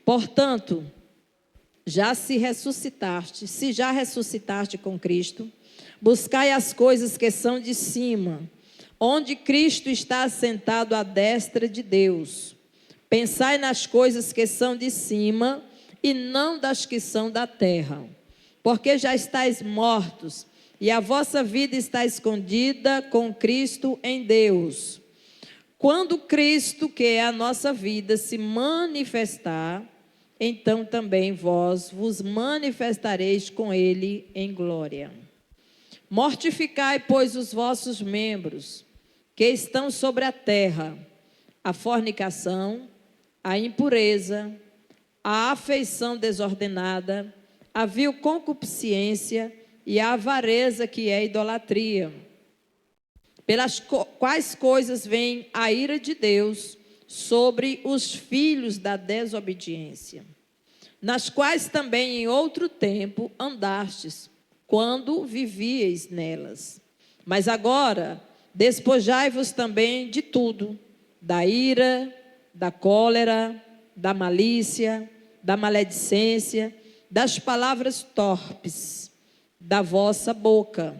Portanto, se já ressuscitaste com Cristo, buscai as coisas que são de cima, onde Cristo está assentado à destra de Deus. Pensai nas coisas que são de cima e não das que são da terra, porque já estáis mortos e a vossa vida está escondida com Cristo em Deus. Quando Cristo, que é a nossa vida, se manifestar, então também vós vos manifestareis com ele em glória. Mortificai, pois, os vossos membros que estão sobre a terra, a fornicação, a impureza, a afeição desordenada, a vil concupiscência e a avareza, que é idolatria, pelas quais coisas vem a ira de Deus sobre os filhos da desobediência, nas quais também em outro tempo andastes, quando vivieis nelas. Mas agora, despojai-vos também de tudo, da ira, da cólera, da malícia, da maledicência, das palavras torpes da vossa boca.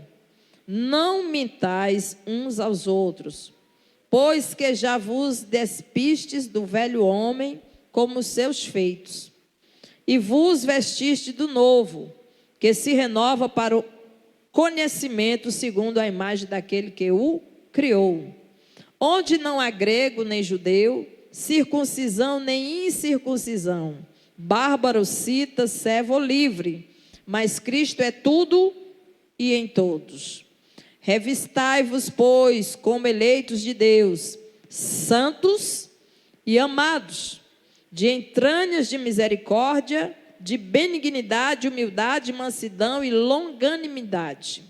Não mintais uns aos outros, pois que já vos despistes do velho homem como os seus feitos, e vos vestiste do novo, que se renova para o conhecimento segundo a imagem daquele que o criou, onde não há grego nem judeu, circuncisão nem incircuncisão, bárbaro, cita, servo ou livre, mas Cristo é tudo e em todos. Revistai-vos, pois, como eleitos de Deus, santos e amados, de entranhas de misericórdia, de benignidade, humildade, mansidão e longanimidade,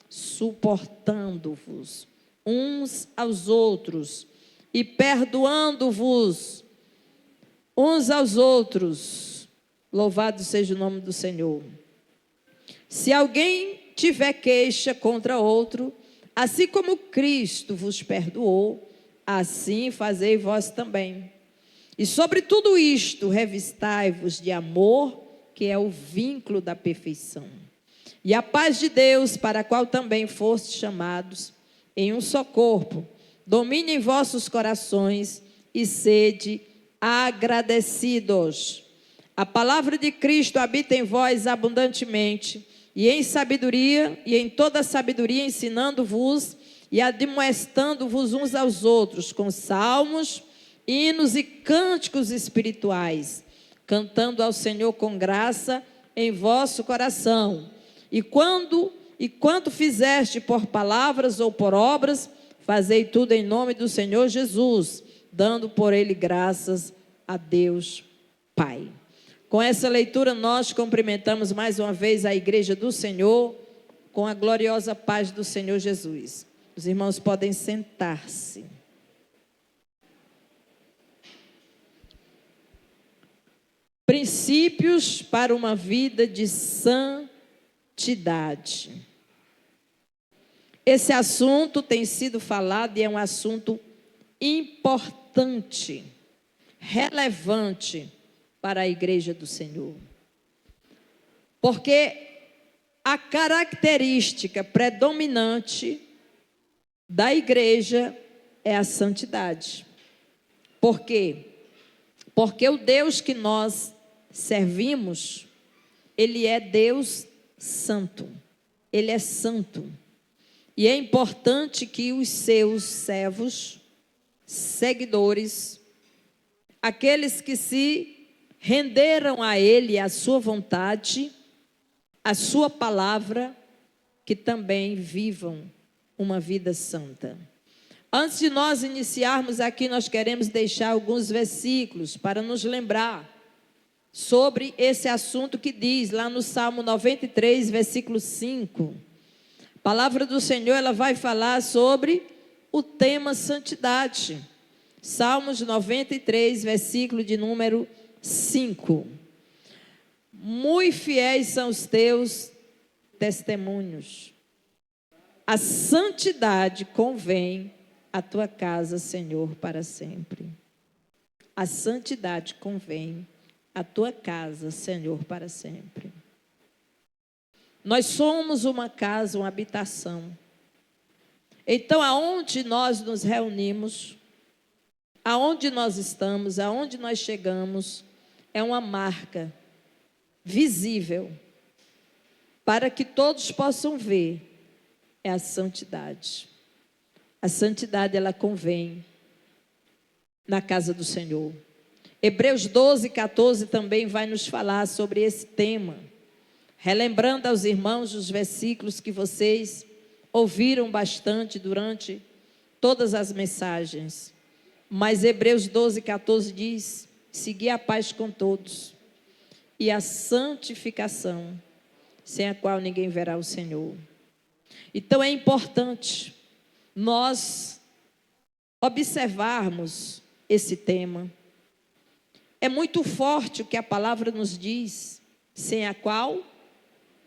suportando-vos uns aos outros e perdoando-vos uns aos outros. Louvado seja o nome do Senhor. Se alguém tiver queixa contra outro, assim como Cristo vos perdoou, assim fazei vós também. E sobre tudo isto, revistai-vos de amor, que é o vínculo da perfeição. E a paz de Deus, para a qual também fostes chamados, em um só corpo, domine em vossos corações e sede agradecidos. A palavra de Cristo habita em vós abundantemente, e em sabedoria, e em toda sabedoria, ensinando-vos e admoestando-vos uns aos outros, com salmos, hinos e cânticos espirituais, cantando ao Senhor com graça em vosso coração. E quanto fizeste por palavras ou por obras, fazei tudo em nome do Senhor Jesus, dando por ele graças a Deus Pai. Com essa leitura, nós cumprimentamos mais uma vez a Igreja do Senhor, com a gloriosa paz do Senhor Jesus. Os irmãos podem sentar-se. Princípios para uma vida de santidade. Esse assunto tem sido falado e é um assunto importante, relevante para a Igreja do Senhor. Porque a característica predominante da igreja é a santidade. Por quê? Porque o Deus que nós servimos, Ele é Deus santo. Ele é santo. E é importante que os seus servos, seguidores, aqueles que se renderam a Ele, a sua vontade, a sua palavra, que também vivam uma vida santa. Antes de nós iniciarmos aqui, nós queremos deixar alguns versículos para nos lembrar sobre esse assunto que diz lá no Salmo 93, versículo 5. A palavra do Senhor, ela vai falar sobre o tema santidade. Salmos 93, versículo de número 5. Muito fiéis são os teus testemunhos. A santidade convém à tua casa, Senhor, para sempre. A santidade convém a tua casa, Senhor, para sempre. Nós somos uma casa, uma habitação. Então, aonde nós nos reunimos, aonde nós estamos, aonde nós chegamos, é uma marca visível, para que todos possam ver, é a santidade. A santidade, ela convém na casa do Senhor. Hebreus 12, 14 também vai nos falar sobre esse tema, relembrando aos irmãos os versículos que vocês ouviram bastante durante todas as mensagens. Mas Hebreus 12, 14 diz: segui a paz com todos e a santificação, sem a qual ninguém verá o Senhor. Então é importante nós observarmos esse tema. É muito forte o que a palavra nos diz, sem a qual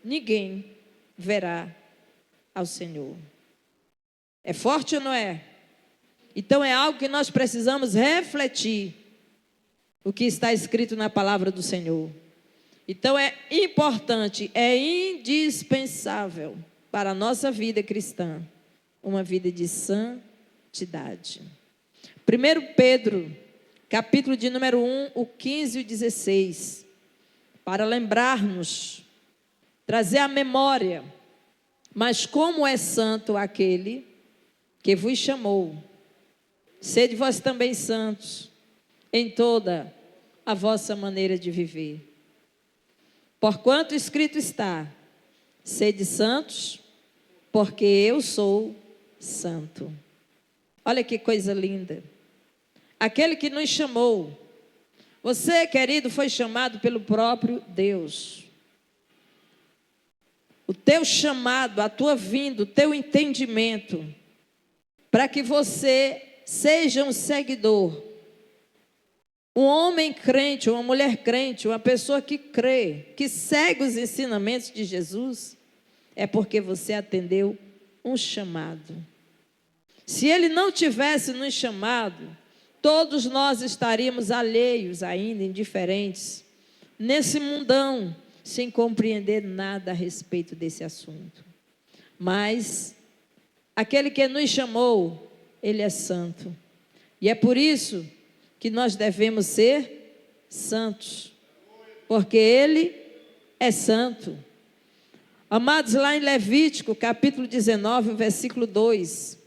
ninguém verá ao Senhor. É forte ou não é? Então é algo que nós precisamos refletir, o que está escrito na palavra do Senhor. Então é importante, é indispensável para a nossa vida cristã, uma vida de santidade. 1 Pedro, capítulo de número 1, o 15 e o 16, para lembrar-nos, trazer à memória, mas como é santo aquele que vos chamou, sede vós também santos em toda a vossa maneira de viver. Porquanto escrito está: sede santos, porque eu sou santo. Olha que coisa linda. Aquele que nos chamou, você, querido, foi chamado pelo próprio Deus. O teu chamado, a tua vinda, o teu entendimento, para que você seja um seguidor, um homem crente, uma mulher crente, uma pessoa que crê, que segue os ensinamentos de Jesus, é porque você atendeu um chamado. Se ele não tivesse nos chamado, todos nós estaríamos alheios ainda, indiferentes, nesse mundão, sem compreender nada a respeito desse assunto. Mas aquele que nos chamou, ele é santo. E é por isso que nós devemos ser santos, porque ele é santo. Amados, lá em Levítico, capítulo 19, versículo 2,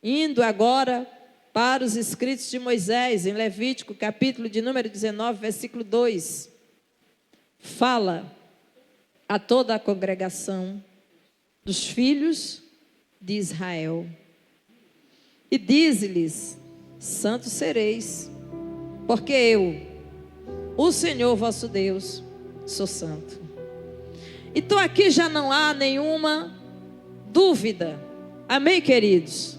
indo agora para os escritos de Moisés, em Levítico, capítulo de número 19, versículo 2, fala a toda a congregação dos filhos de Israel, e diz-lhes: santos sereis, porque eu, o Senhor vosso Deus, sou santo. Então aqui já não há nenhuma dúvida, amém, queridos?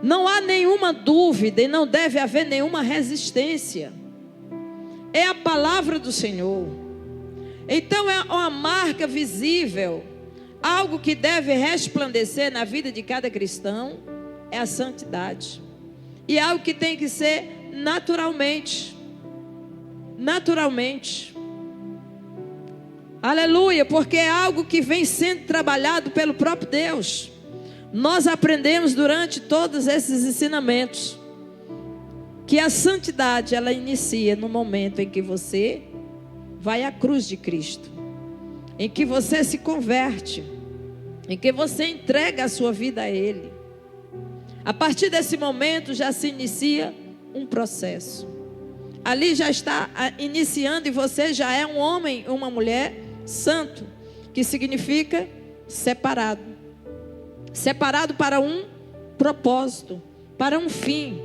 Não há nenhuma dúvida e não deve haver nenhuma resistência. É a palavra do Senhor. Então é uma marca visível, algo que deve resplandecer na vida de cada cristão, é a santidade. E é algo que tem que ser naturalmente. Naturalmente. Aleluia, porque é algo que vem sendo trabalhado pelo próprio Deus. Nós aprendemos durante todos esses ensinamentos que a santidade, ela inicia no momento em que você vai à cruz de Cristo, em que você se converte, em que você entrega a sua vida a Ele. A partir desse momento já se inicia um processo. Ali já está iniciando e você já é um homem, uma mulher santo, que significa separado. Separado para um propósito, para um fim.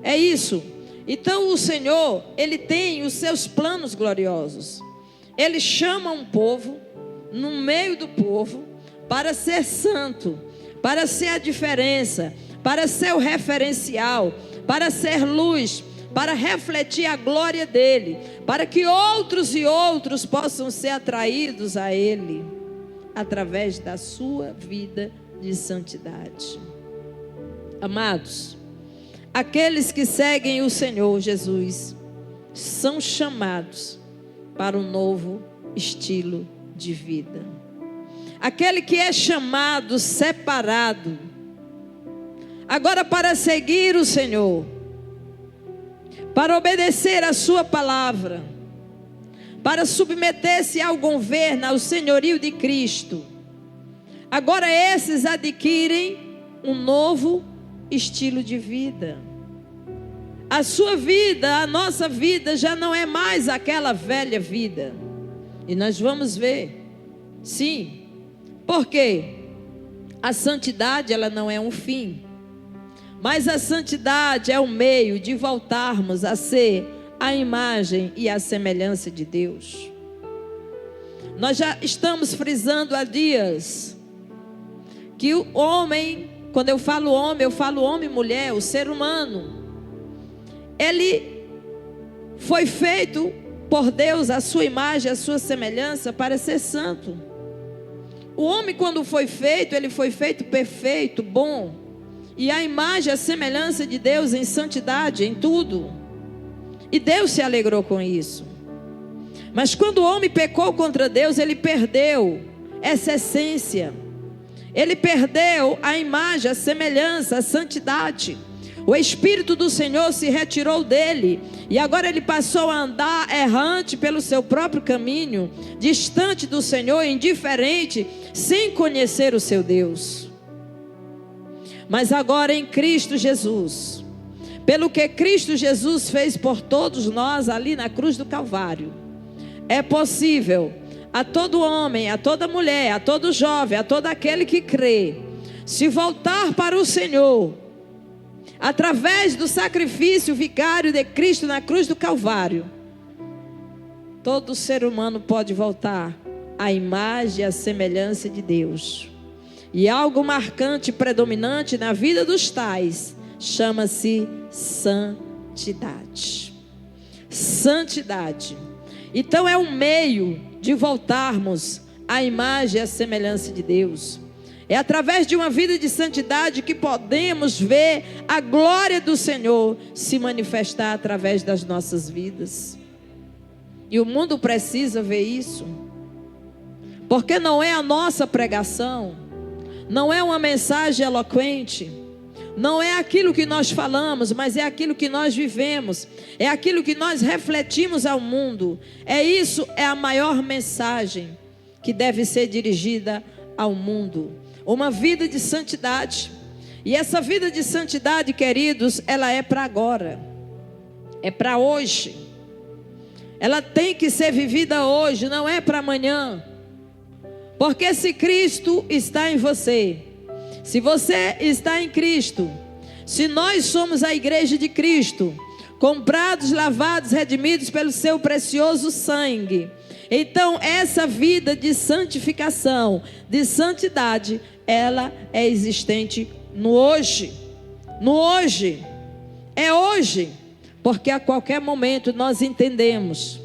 É isso. Então o Senhor, Ele tem os seus planos gloriosos. Ele chama um povo, no meio do povo, para ser santo, para ser a diferença, para ser o referencial, para ser luz, para refletir a glória dEle, para que outros e outros possam ser atraídos a Ele, através da sua vida de santidade. Amados, aqueles que seguem o Senhor Jesus, são chamados para um novo estilo de vida. Aquele que é chamado, separado, agora para seguir o Senhor, para obedecer a sua palavra, para submeter-se ao governo, ao senhorio de Cristo. Agora esses adquirem um novo estilo de vida. A sua vida, a nossa vida já não é mais aquela velha vida. E nós vamos ver. Sim. Por quê? A santidade, ela não é um fim. Mas a santidade é o meio de voltarmos a ser a imagem e a semelhança de Deus. Nós já estamos frisando há dias que o homem, quando eu falo homem e mulher, o ser humano, ele foi feito por Deus, a sua imagem, a sua semelhança, para ser santo. O homem, quando foi feito, ele foi feito perfeito, bom, e a imagem, a semelhança de Deus em santidade, em tudo. E Deus se alegrou com isso. Mas quando o homem pecou contra Deus, ele perdeu essa essência. Ele perdeu a imagem, a semelhança, a santidade. O Espírito do Senhor se retirou dele. E agora ele passou a andar errante pelo seu próprio caminho, distante do Senhor, indiferente, sem conhecer o seu Deus. Mas agora em Cristo Jesus, pelo que Cristo Jesus fez por todos nós ali na cruz do Calvário, é possível a todo homem, a toda mulher, a todo jovem, a todo aquele que crê, se voltar para o Senhor, através do sacrifício vicário de Cristo na cruz do Calvário. Todo ser humano pode voltar à imagem e à semelhança de Deus. E algo marcante, predominante na vida dos tais, chama-se santidade. Santidade. Então é um meio de voltarmos à imagem e à semelhança de Deus. É através de uma vida de santidade que podemos ver a glória do Senhor se manifestar através das nossas vidas. E o mundo precisa ver isso. Porque não é a nossa pregação, não é uma mensagem eloquente, não é aquilo que nós falamos, mas é aquilo que nós vivemos, é aquilo que nós refletimos ao mundo. Isso é a maior mensagem que deve ser dirigida ao mundo. Uma vida de santidade. E essa vida de santidade, queridos, ela é para agora, é para hoje. Ela tem que ser vivida hoje, não é para amanhã. Porque se Cristo está em você, se você está em Cristo, se nós somos a igreja de Cristo, comprados, lavados, redimidos pelo seu precioso sangue, então essa vida de santificação, de santidade, ela é existente no hoje. No hoje. É hoje. Porque a qualquer momento nós entendemos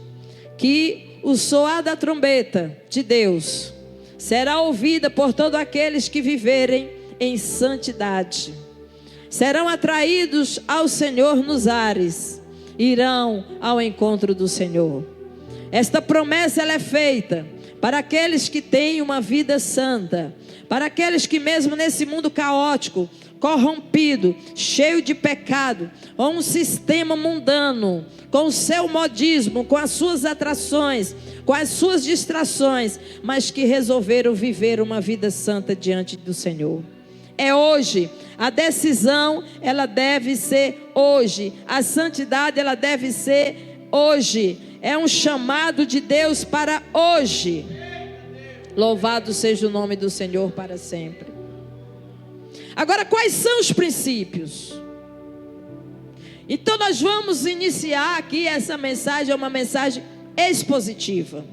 que o soar da trombeta de Deus será ouvida por todos aqueles que viverem em santidade. Serão atraídos ao Senhor nos ares, irão ao encontro do Senhor. Esta promessa ela é feita para aqueles que têm uma vida santa, para aqueles que mesmo nesse mundo caótico, corrompido, cheio de pecado, ou um sistema mundano, com o seu modismo, com as suas atrações, com as suas distrações, mas que resolveram viver uma vida santa diante do Senhor. É hoje, a decisão ela deve ser hoje, a santidade ela deve ser hoje, é um chamado de Deus para hoje. Louvado seja o nome do Senhor para sempre. Agora, quais são os princípios? Então nós vamos iniciar aqui essa mensagem, é uma mensagem expositiva.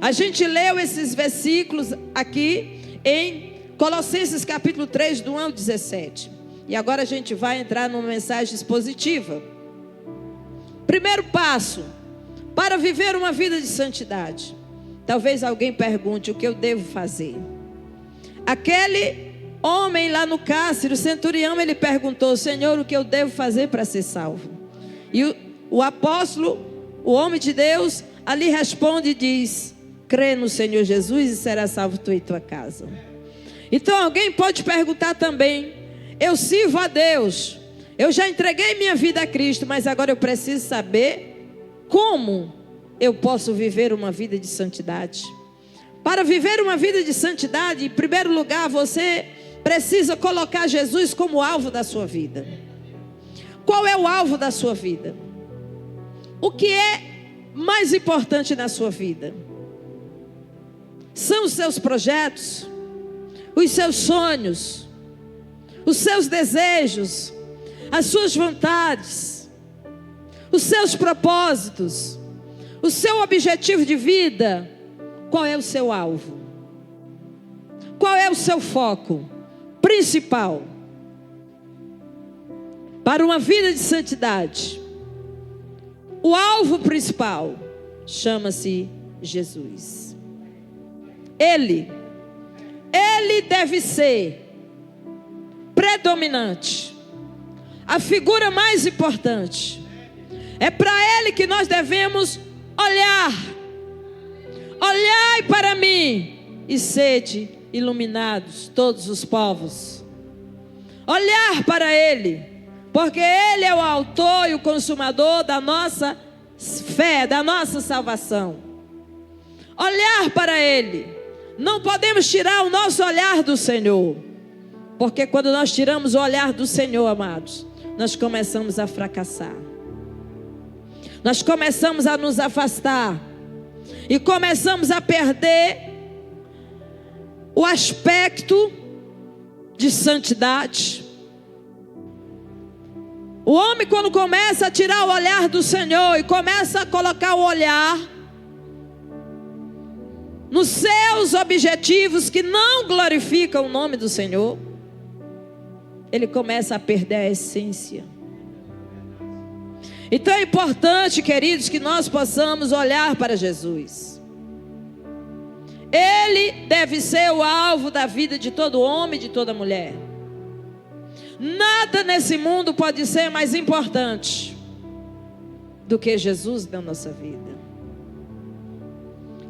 A gente leu esses versículos aqui em Colossenses capítulo 3, do 1 ao 17. E agora a gente vai entrar numa mensagem expositiva. Primeiro passo, para viver uma vida de santidade. Talvez alguém pergunte o que eu devo fazer. Aquele homem lá no cárcere, o centurião, ele perguntou: Senhor, o que eu devo fazer para ser salvo? E o apóstolo o homem de Deus ali responde e diz: crê no Senhor Jesus e será salvo tu e tua casa. Então alguém pode perguntar também: eu sirvo a Deus, eu já entreguei minha vida a Cristo, mas agora eu preciso saber como eu posso viver uma vida de santidade. Para viver uma vida de santidade, em primeiro lugar, você precisa colocar Jesus como alvo da sua vida. Qual é o alvo da sua vida? O que é mais importante na sua vida? São os seus projetos, os seus sonhos, os seus desejos, as suas vontades, os seus propósitos, o seu objetivo de vida. Qual é o seu alvo? Qual é o seu foco principal para uma vida de santidade? O alvo principal chama-se Jesus. Ele deve ser predominante, a figura mais importante. É para Ele que nós devemos olhar. Olhai para mim e sede iluminados todos os povos. Olhar para Ele, porque Ele é o autor e o consumador da nossa fé, da nossa salvação. Olhar para Ele. Não podemos tirar o nosso olhar do Senhor, porque quando nós tiramos o olhar do Senhor, amados, nós começamos a fracassar. Nós começamos a nos afastar e começamos a perder o aspecto de santidade. O homem, quando começa a tirar o olhar do Senhor e começa a colocar o olhar nos seus objetivos que não glorificam o nome do Senhor, ele começa a perder a essência. Então é importante, queridos, que nós possamos olhar para Jesus. Ele deve ser o alvo da vida de todo homem e de toda mulher. Nada nesse mundo pode ser mais importante do que Jesus na nossa vida.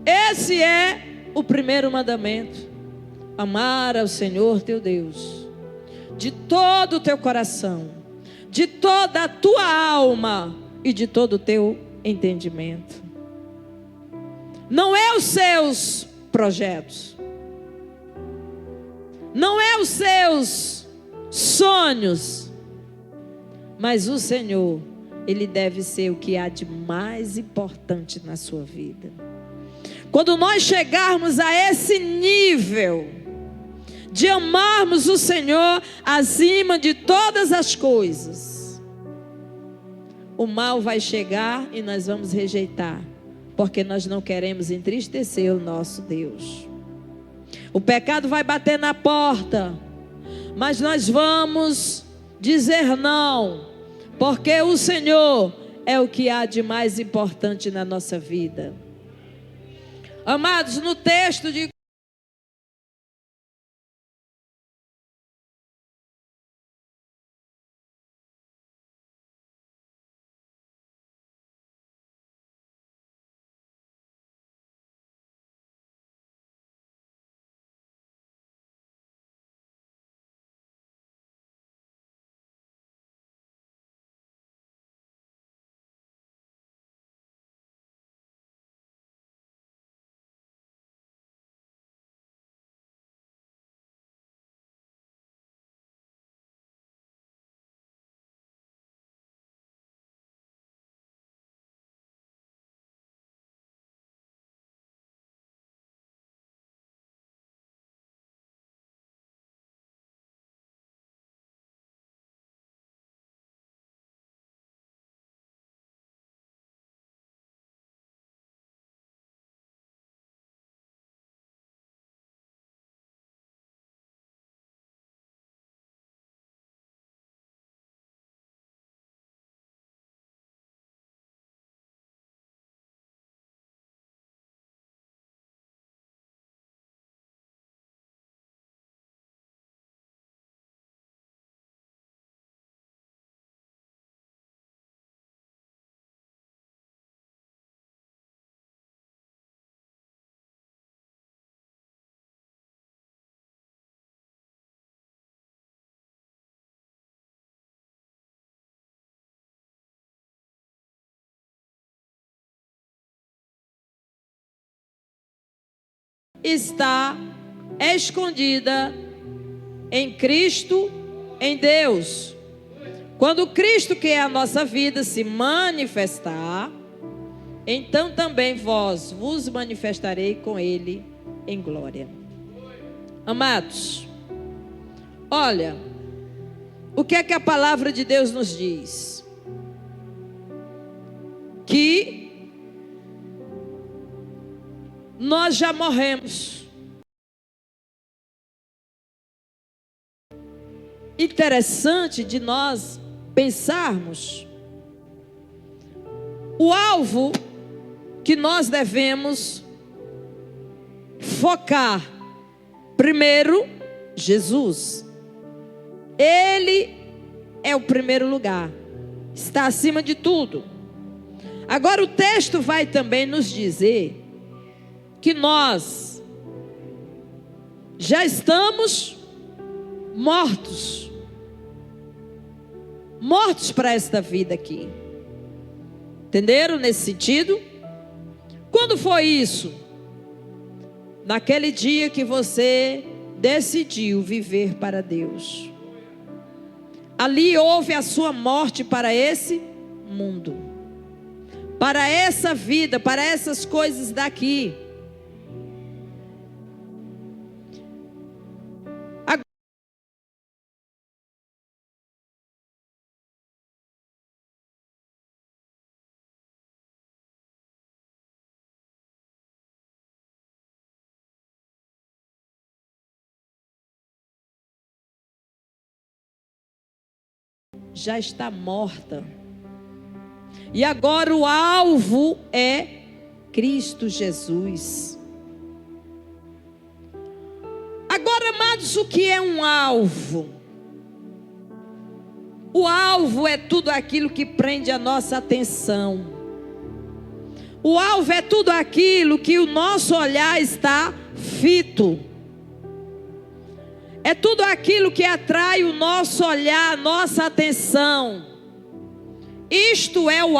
Esse é o primeiro mandamento: amar ao Senhor teu Deus de todo o teu coração, de toda a tua alma e de todo o teu entendimento. Não é os seus projetos, não é os seus sonhos, mas o Senhor, Ele deve ser o que há de mais importante na sua vida. Quando nós chegarmos a esse nível de amarmos o Senhor acima de todas as coisas, o mal vai chegar e nós vamos rejeitar, porque nós não queremos entristecer o nosso Deus. O pecado vai bater na porta, mas nós vamos dizer não, porque o Senhor é o que há de mais importante na nossa vida. Amados, no texto de está escondida em Cristo, em Deus. Quando Cristo, que é a nossa vida, se manifestar, então também vos manifestarei com Ele em glória. Amados, olha, o que é que a palavra de Deus nos diz? Que nós já morremos. Interessante de nós pensarmos o alvo que nós devemos focar. Primeiro, Jesus. Ele é o primeiro lugar, está acima de tudo. Agora o texto vai também nos dizer que nós já estamos mortos para esta vida aqui. Entenderam nesse sentido? Quando foi isso? Naquele dia que você decidiu viver para Deus. Ali houve a sua morte para esse mundo, para essa vida, para essas coisas daqui. Já está morta. E agora o alvo é Cristo Jesus. Agora, amados, o que é um alvo? O alvo é tudo aquilo que prende a nossa atenção. O alvo é tudo aquilo que o nosso olhar está fito. É tudo aquilo que atrai o nosso olhar, a nossa atenção. Isto é o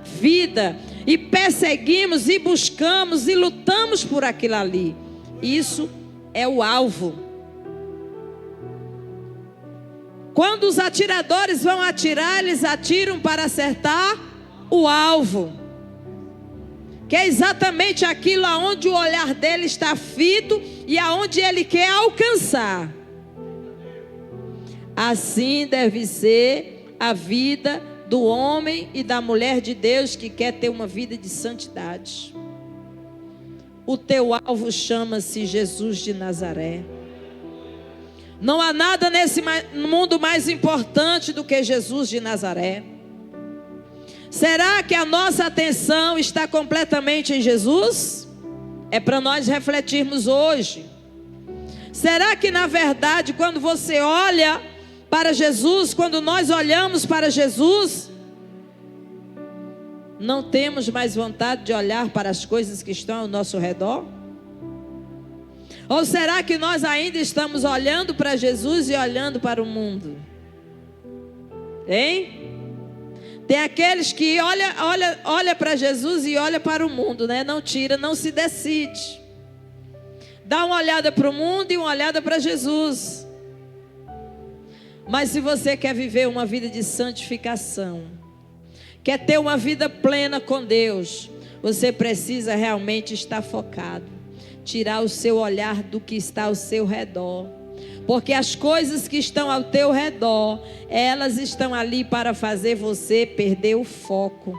vida, e perseguimos e buscamos e lutamos por aquilo ali. Isso é o alvo. Quando os atiradores vão atirar, eles atiram para acertar o alvo, que é exatamente aquilo aonde o olhar dele está fito e aonde ele quer alcançar. Assim deve ser a vida do homem e da mulher de Deus que quer ter uma vida de santidade. O teu alvo chama-se Jesus de Nazaré. Não há nada nesse mundo mais importante do que Jesus de Nazaré. Será que a nossa atenção está completamente em Jesus? É para nós refletirmos hoje. Será que na verdade, quando você olha para Jesus, quando nós olhamos para Jesus, não temos mais vontade de olhar para as coisas que estão ao nosso redor? Ou será que nós ainda estamos olhando para Jesus e olhando para o mundo? Hein? Tem aqueles que olha para Jesus e olha para o mundo, né? Não tira, não se decide. Dá uma olhada para o mundo e uma olhada para Jesus. Mas se você quer viver uma vida de santificação, quer ter uma vida plena com Deus, você precisa realmente estar focado, tirar o seu olhar do que está ao seu redor, porque as coisas que estão ao teu redor, elas estão ali para fazer você perder o foco,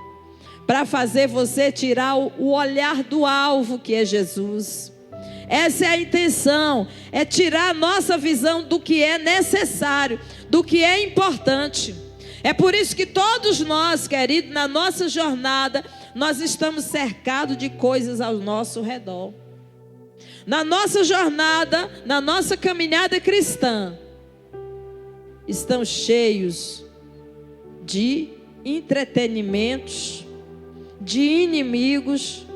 para fazer você tirar o olhar do alvo, que é Jesus. Essa é a intenção, é tirar a nossa visão do que é necessário, do que é importante. É por isso que todos nós, queridos, na nossa jornada, nós estamos cercados de coisas ao nosso redor. Na nossa jornada, na nossa caminhada cristã, estão cheios de entretenimentos, de inimigos,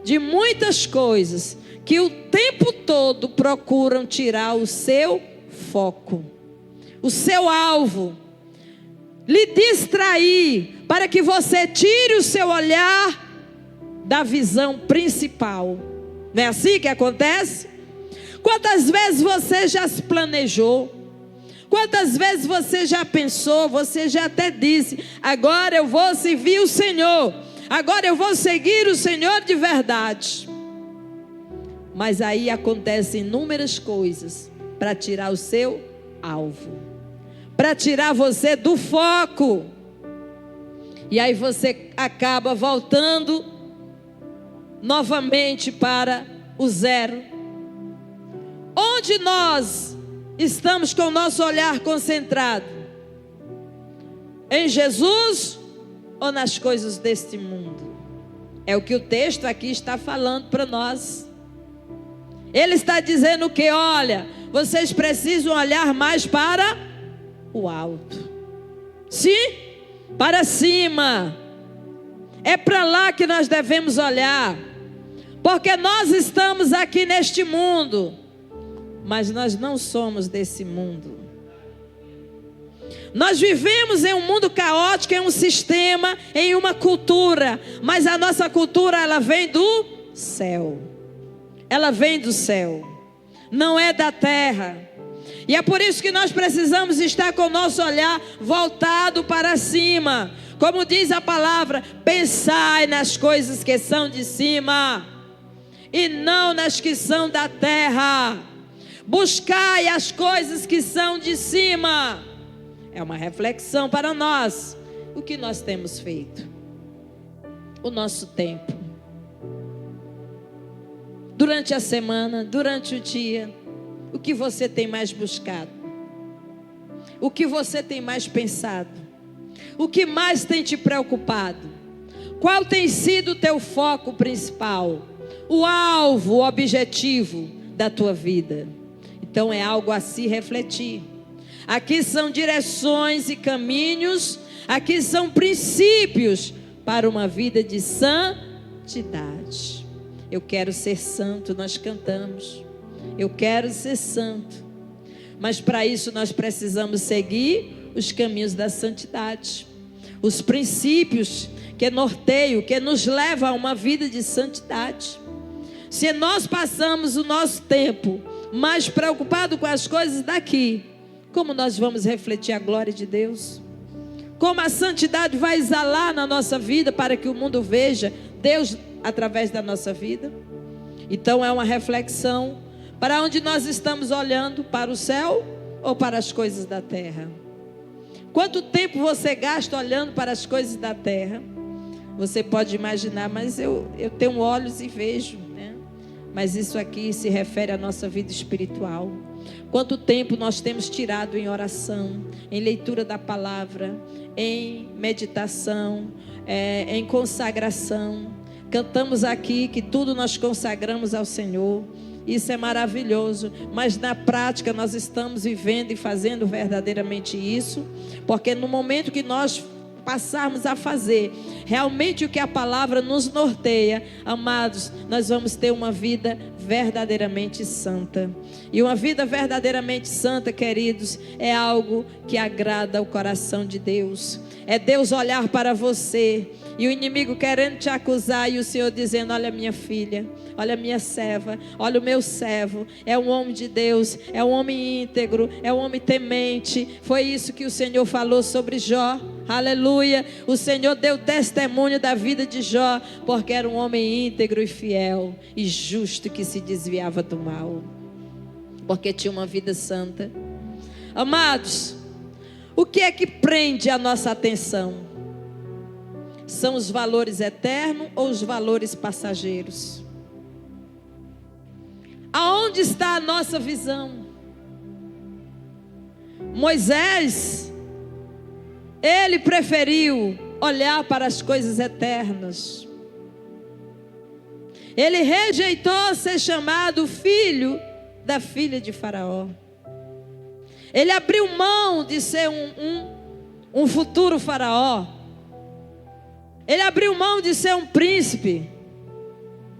de muitas coisas que o tempo todo procuram tirar o seu foco, o seu alvo, lhe distrair, para que você tire o seu olhar da visão principal. Não é assim que acontece? Quantas vezes você já se planejou? Quantas vezes você já pensou? Você já até disse: agora eu vou servir o Senhor, agora eu vou seguir o Senhor de verdade. Mas aí acontecem inúmeras coisas para tirar o seu alvo, para tirar você do foco. E aí você acaba voltando novamente para o zero. Onde nós estamos com o nosso olhar concentrado? Em Jesus ou nas coisas deste mundo? É o que o texto aqui está falando para nós. Ele está dizendo que, olha, vocês precisam olhar mais para o alto. Sim, para cima. É para lá que nós devemos olhar. Porque nós estamos aqui neste mundo, mas nós não somos desse mundo. Nós vivemos em um mundo caótico, em um sistema, em uma cultura. Mas a nossa cultura, ela vem do céu. Ela vem do céu. Não é da terra. E é por isso que nós precisamos estar com o nosso olhar voltado para cima. Como diz a palavra, pensai nas coisas que são de cima, e não nas que são da terra. Buscai as coisas que são de cima. É uma reflexão para nós. O que nós temos feito? O nosso tempo. Durante a semana, durante o dia, o que você tem mais buscado? O que você tem mais pensado? O que mais tem te preocupado? Qual tem sido o teu foco principal? O alvo, o objetivo da tua vida? Então é algo a se refletir. Aqui são direções e caminhos, aqui são princípios para uma vida de santidade. Eu quero ser santo, nós cantamos. Eu quero ser santo. Mas para isso nós precisamos seguir os caminhos da santidade. Os princípios que norteiam, que nos levam a uma vida de santidade. Se nós passamos o nosso tempo mais preocupado com as coisas daqui, como nós vamos refletir a glória de Deus? Como a santidade vai exalar na nossa vida para que o mundo veja Deus através da nossa vida? Então é uma reflexão. Para onde nós estamos olhando? Para o céu ou para as coisas da terra? Quanto tempo você gasta olhando para as coisas da terra? Você pode imaginar, mas eu tenho olhos e vejo, né? Mas isso aqui se refere à nossa vida espiritual. Quanto tempo nós temos tirado em oração, em leitura da palavra, em meditação, em consagração. Cantamos aqui que tudo nós consagramos ao Senhor. Isso é maravilhoso, mas na prática nós estamos vivendo e fazendo verdadeiramente isso, porque no momento que nós passarmos a fazer realmente o que a palavra nos norteia, amados, nós vamos ter uma vida verdadeiramente santa. E uma vida verdadeiramente santa, queridos, é algo que agrada o coração de Deus. É Deus olhar para você e o inimigo querendo te acusar, e o Senhor dizendo: olha minha filha, olha minha serva, olha o meu servo, é um homem de Deus, é um homem íntegro, é um homem temente. Foi isso que o Senhor falou sobre Jó. Aleluia. O Senhor deu testemunho da vida de Jó, porque era um homem íntegro e fiel e justo, que se desviava do mal, porque tinha uma vida santa. Amados, o que é que prende a nossa atenção? São os valores eternos ou os valores passageiros? Aonde está a nossa visão? Moisés, ele preferiu olhar para as coisas eternas. Ele rejeitou ser chamado filho da filha de Faraó. Ele abriu mão de ser um futuro faraó. Ele abriu mão de ser um príncipe.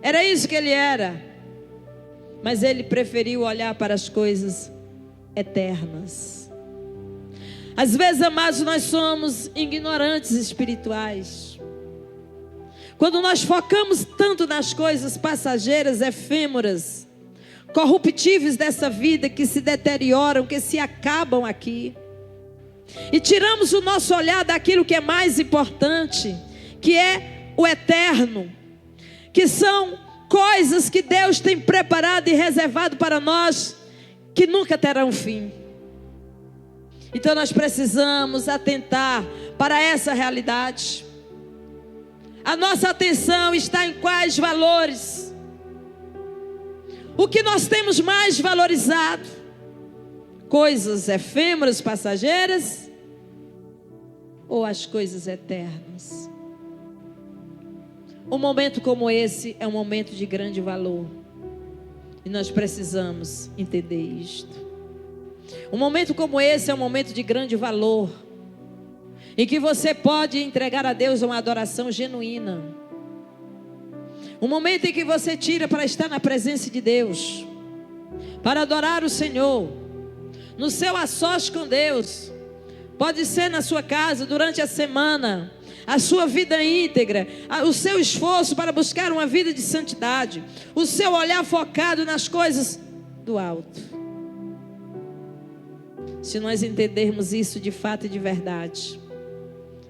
Era isso que ele era. Mas ele preferiu olhar para as coisas eternas. Às vezes, amados, nós somos ignorantes espirituais. Quando nós focamos tanto nas coisas passageiras, efêmeras, corruptíveis dessa vida, que se deterioram, que se acabam aqui, e tiramos o nosso olhar daquilo que é mais importante, que é o eterno, que são coisas que Deus tem preparado e reservado para nós, que nunca terão fim. Então nós precisamos atentar para essa realidade. A nossa atenção está em quais valores? O que nós temos mais valorizado? Coisas efêmeras, passageiras, ou as coisas eternas? Um momento como esse é um momento de grande valor, e nós precisamos entender isto. Um momento como esse é um momento de grande valor, em que você pode entregar a Deus uma adoração genuína. Um momento em que você tira para estar na presença de Deus, para adorar o Senhor, no seu a sós com Deus. Pode ser na sua casa, durante a semana, a sua vida íntegra, o seu esforço para buscar uma vida de santidade, o seu olhar focado nas coisas do alto. Se nós entendermos isso de fato e de verdade,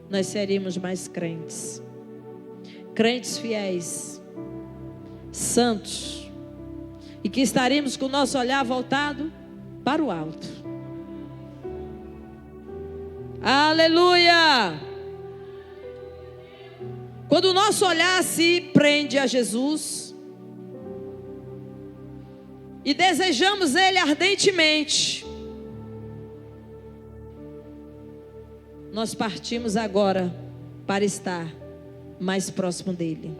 nós seríamos mais crentes. Crentes fiéis, santos, e que estaremos com o nosso olhar voltado para o alto. Aleluia! Quando o nosso olhar se prende a Jesus e desejamos Ele ardentemente, nós partimos agora para estar mais próximo dEle.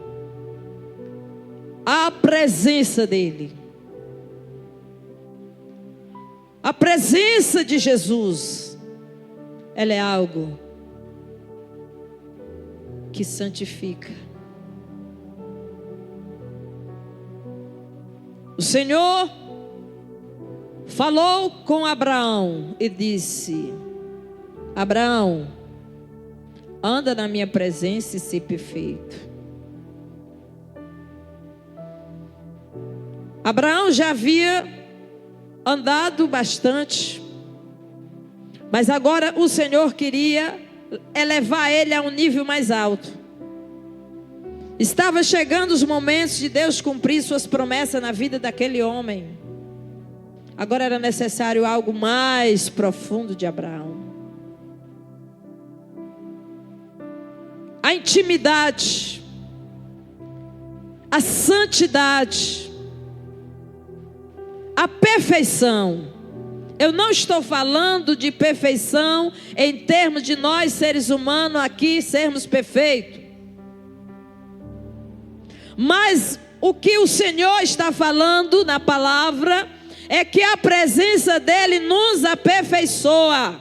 A presença dEle. A presença de Jesus, ela é algo que santifica. O Senhor falou com Abraão e disse: Abraão, anda na minha presença e se perfeito. Abraão já havia andado bastante, mas agora o Senhor queria elevar ele a um nível mais alto. Estava chegando os momentos de Deus cumprir suas promessas na vida daquele homem. Agora era necessário algo mais profundo de Abraão. A intimidade, a santidade, a perfeição. Eu não estou falando de perfeição em termos de nós seres humanos aqui sermos perfeitos. Mas o que o Senhor está falando na palavra é que a presença dEle nos aperfeiçoa.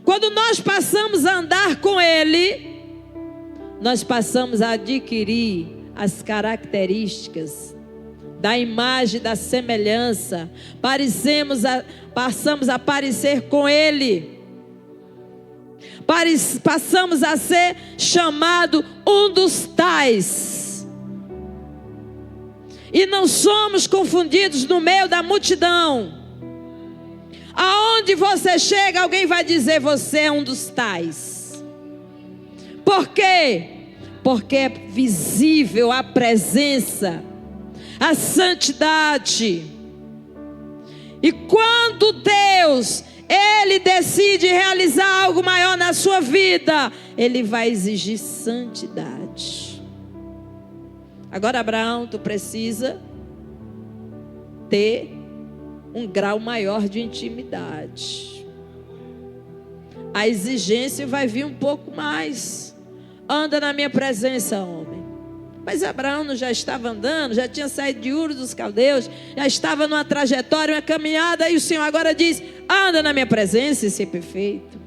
Quando nós passamos a andar com Ele, nós passamos a adquirir as características da imagem, da semelhança. Passamos a parecer com Ele. Passamos a ser chamado um dos tais. E não somos confundidos no meio da multidão. Aonde você chega, alguém vai dizer: você é um dos tais. Por quê? Porque é visível a presença, a santidade. E quando Deus, Ele decide realizar algo maior na sua vida, Ele vai exigir santidade. Agora, Abraão, tu precisa ter um grau maior de intimidade. A exigência vai vir um pouco mais. Anda na minha presença, homem. Mas Abraão não já estava andando, já tinha saído de Ur dos Caldeus, já estava numa trajetória, uma caminhada, e o Senhor agora diz: anda na minha presença e ser perfeito.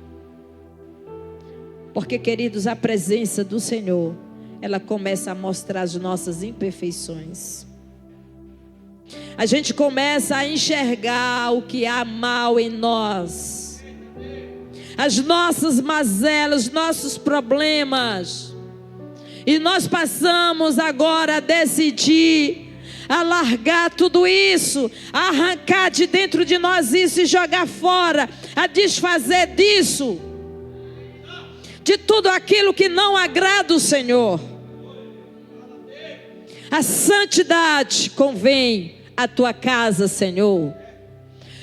Porque, queridos, a presença do Senhor, ela começa a mostrar as nossas imperfeições. A gente começa a enxergar o que há mal em nós, as nossas mazelas, nossos problemas. E nós passamos agora a decidir, a largar tudo isso, a arrancar de dentro de nós isso e jogar fora, a desfazer disso, de tudo aquilo que não agrada o Senhor. A santidade convém à tua casa, Senhor.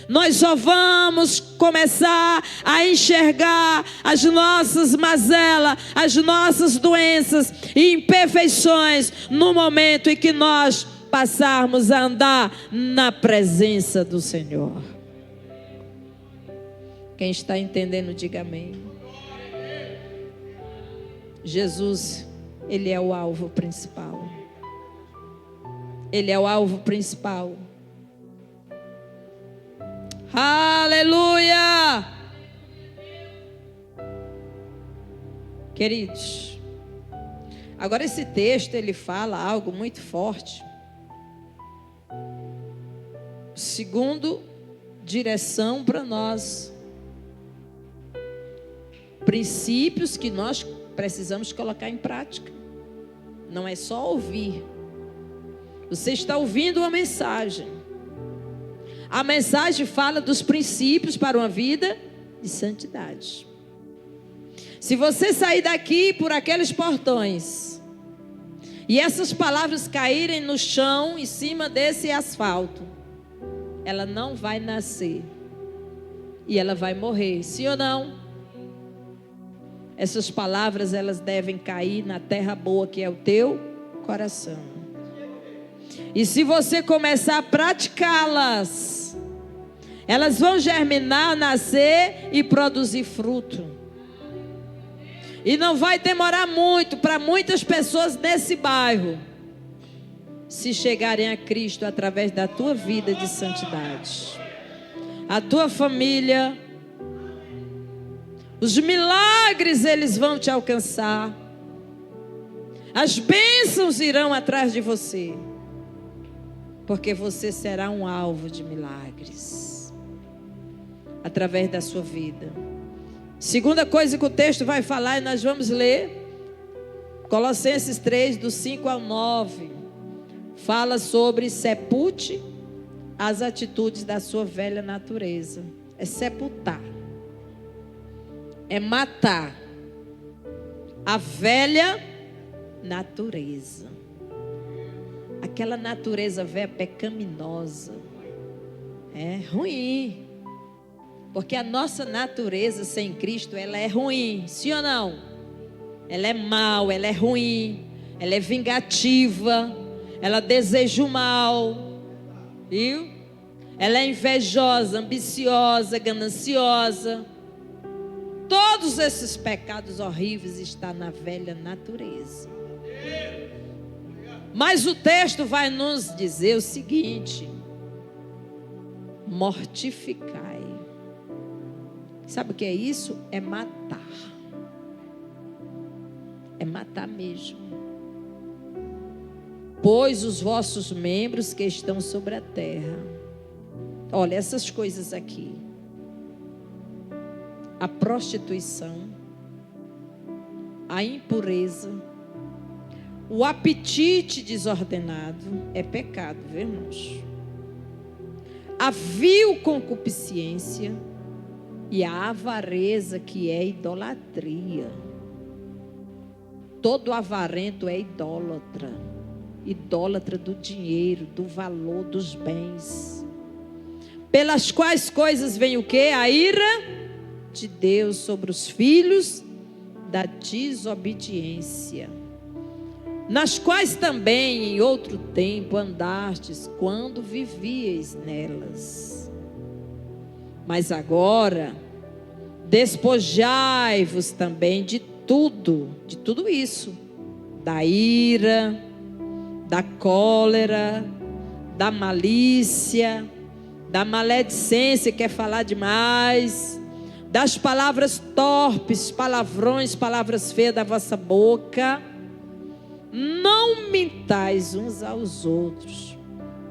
Nós só vamos começar a enxergar as nossas mazelas, as nossas doenças e imperfeições no momento em que nós passarmos a andar na presença do Senhor. Quem está entendendo, diga amém. Jesus, Ele é o alvo principal. Ele é o alvo principal. Aleluia! Queridos, agora esse texto ele fala algo muito forte. Segundo, direção para nós. Princípios que nós precisamos colocar em prática. Não é só ouvir. Você está ouvindo uma mensagem. A mensagem fala dos princípios para uma vida de santidade. Se você sair daqui por aqueles portões e essas palavras caírem no chão em cima desse asfalto, ela não vai nascer e ela vai morrer, sim ou não? Essas palavras elas devem cair na terra boa que é o teu coração. E se você começar a praticá-las, elas vão germinar, nascer e produzir fruto. E não vai demorar muito para muitas pessoas nesse bairro se chegarem a Cristo através da tua vida de santidade. A tua família, os milagres eles vão te alcançar. As bênçãos irão atrás de você. Porque você será um alvo de milagres através da sua vida. Segunda coisa que o texto vai falar, e nós vamos ler Colossenses 3, do 5 ao 9. Fala sobre sepulte as atitudes da sua velha natureza. É sepultar, é matar a velha natureza. Aquela natureza velha pecaminosa. É ruim. Porque a nossa natureza sem Cristo, ela é ruim. Sim ou não? Ela é mal, ela é ruim. Ela é vingativa. Ela deseja o mal. Viu? Ela é invejosa, ambiciosa, gananciosa. Todos esses pecados horríveis estão na velha natureza. Mas o texto vai nos dizer o seguinte: mortificai. Sabe o que é isso? É matar. É matar mesmo. Pois os vossos membros que estão sobre a terra. Olha essas coisas aqui. A prostituição, a impureza, o apetite desordenado é pecado, viu, irmãos? A vil concupiscência e a avareza, que é idolatria. Todo avarento é idólatra. Idólatra do dinheiro, do valor, dos bens. Pelas quais coisas vem o quê? A ira de Deus sobre os filhos da desobediência. Nas quais também em outro tempo andastes, quando vivieis nelas. Mas agora, despojai-vos também de tudo isso. Da ira, da cólera, da malícia, da maledicência, quer falar demais, das palavras torpes, palavrões, palavras feias da vossa boca. não mintais uns aos outros,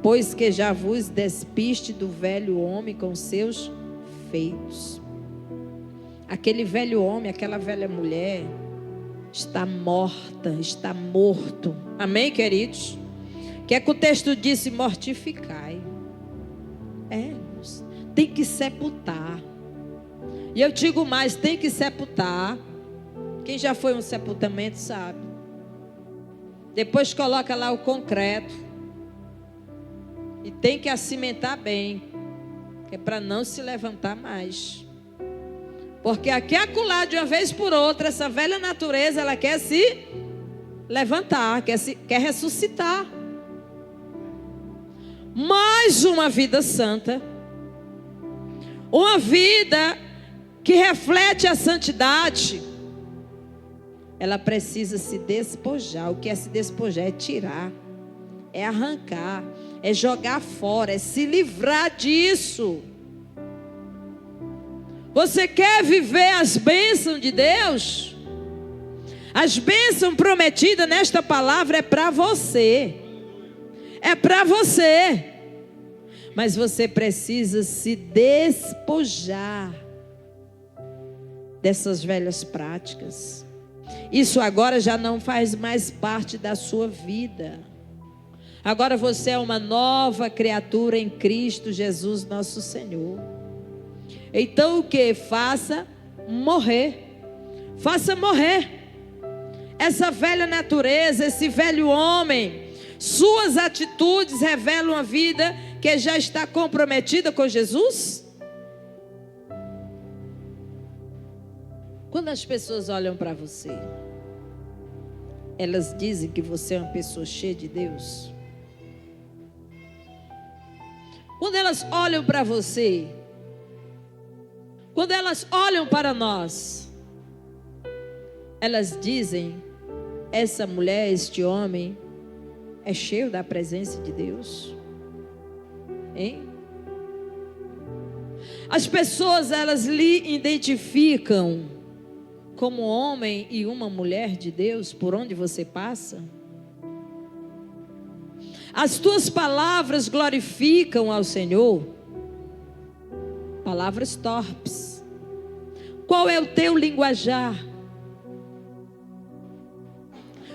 pois que já vos despiste do velho homem com seus feitos. Aquele velho homem, aquela velha mulher está morta, está morto. Amém, queridos? Que é que o texto disse? Mortificai. Tem que sepultar. E eu digo mais, tem que sepultar. Quem já foi um sepultamento sabe. Depois coloca lá o concreto. E tem que acimentar bem. Que é para não se levantar mais. Porque aqui acolá, de uma vez por outra, essa velha natureza, ela quer se levantar, quer ressuscitar. Mais uma vida santa. Uma vida que reflete a santidade. Ela precisa se despojar. O que é se despojar? É tirar, é arrancar, é jogar fora, é se livrar disso. Você quer viver as bênçãos de Deus? As bênçãos prometidas nesta palavra é para você. É para você. Mas você precisa se despojar dessas velhas práticas. Isso agora já não faz mais parte da sua vida. Agora você é uma nova criatura em Cristo Jesus, nosso Senhor. Então o que? Faça morrer. Faça morrer essa velha natureza, esse velho homem. Suas atitudes revelam uma vida que já está comprometida com Jesus? Quando as pessoas olham para você, elas dizem que você é uma pessoa cheia de Deus? Quando elas olham para você, quando elas olham para nós, elas dizem: essa mulher, este homem é cheio da presença de Deus? Hein? As pessoas, elas lhe identificam como homem e uma mulher de Deus por onde você passa? As tuas palavras glorificam ao Senhor? Palavras torpes. Qual é o teu linguajar?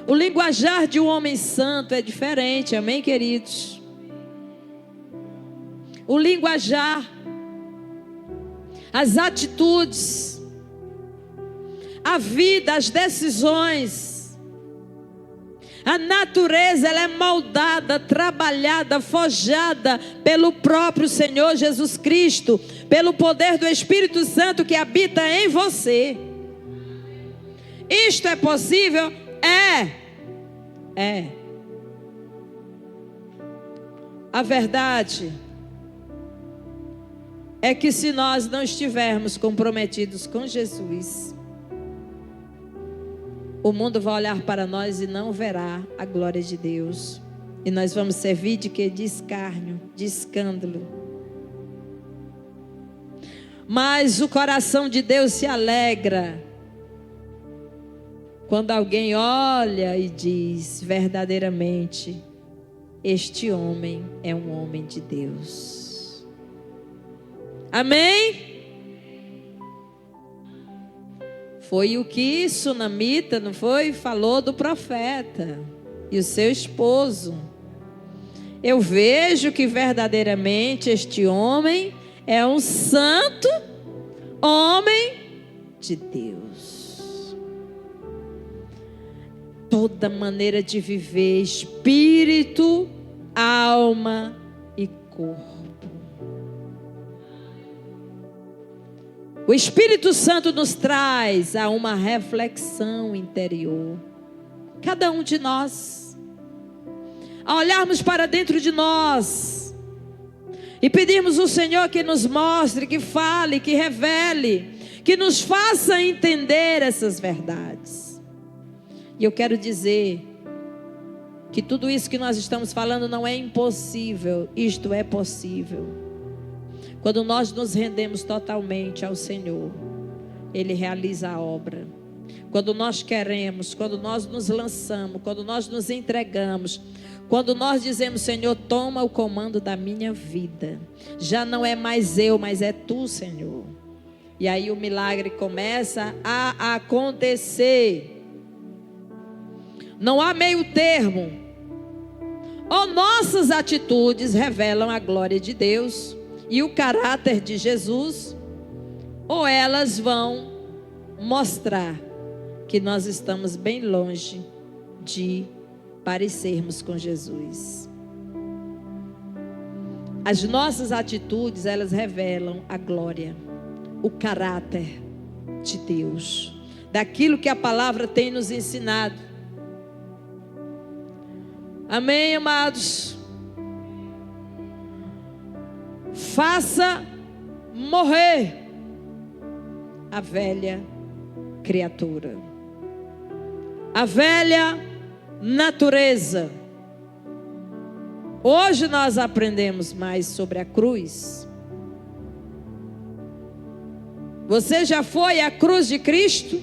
O linguajar de um homem santo é diferente, amém, queridos? O linguajar, as atitudes, a vida, as decisões, a natureza, ela é moldada, trabalhada, forjada pelo próprio Senhor Jesus Cristo, pelo poder do Espírito Santo que habita em você. Isto é possível? É. A verdade é que se nós não estivermos comprometidos com Jesus, o mundo vai olhar para nós e não verá a glória de Deus. E nós vamos servir de quê? De escárnio, de escândalo. Mas o coração de Deus se alegra quando alguém olha e diz: verdadeiramente, este homem é um homem de Deus. Amém? Foi o que Sunamita, não foi? Falou do profeta e o seu esposo. Eu vejo que verdadeiramente este homem é um santo homem de Deus. Toda maneira de viver, espírito, alma e corpo. O Espírito Santo nos traz a uma reflexão interior. Cada um de nós, a olharmos para dentro de nós e pedirmos ao Senhor que nos mostre, que fale, que revele, que nos faça entender essas verdades. E eu quero dizer que tudo isso que nós estamos falando não é impossível, isto é possível. Quando nós nos rendemos totalmente ao Senhor, Ele realiza a obra. Quando nós queremos, quando nós nos lançamos, quando nós nos entregamos, quando nós dizemos: Senhor, toma o comando da minha vida. Já não é mais eu, mas é tu, Senhor. E aí o milagre começa a acontecer. Não há meio termo. Ou nossas atitudes revelam a glória de Deus e o caráter de Jesus, ou elas vão mostrar que nós estamos bem longe de parecermos com Jesus. As nossas atitudes, elas revelam a glória, o caráter de Deus, daquilo que a palavra tem nos ensinado. Amém, amados? Faça morrer a velha criatura, a velha natureza. Hoje nós aprendemos mais sobre a cruz. Você já foi à cruz de Cristo?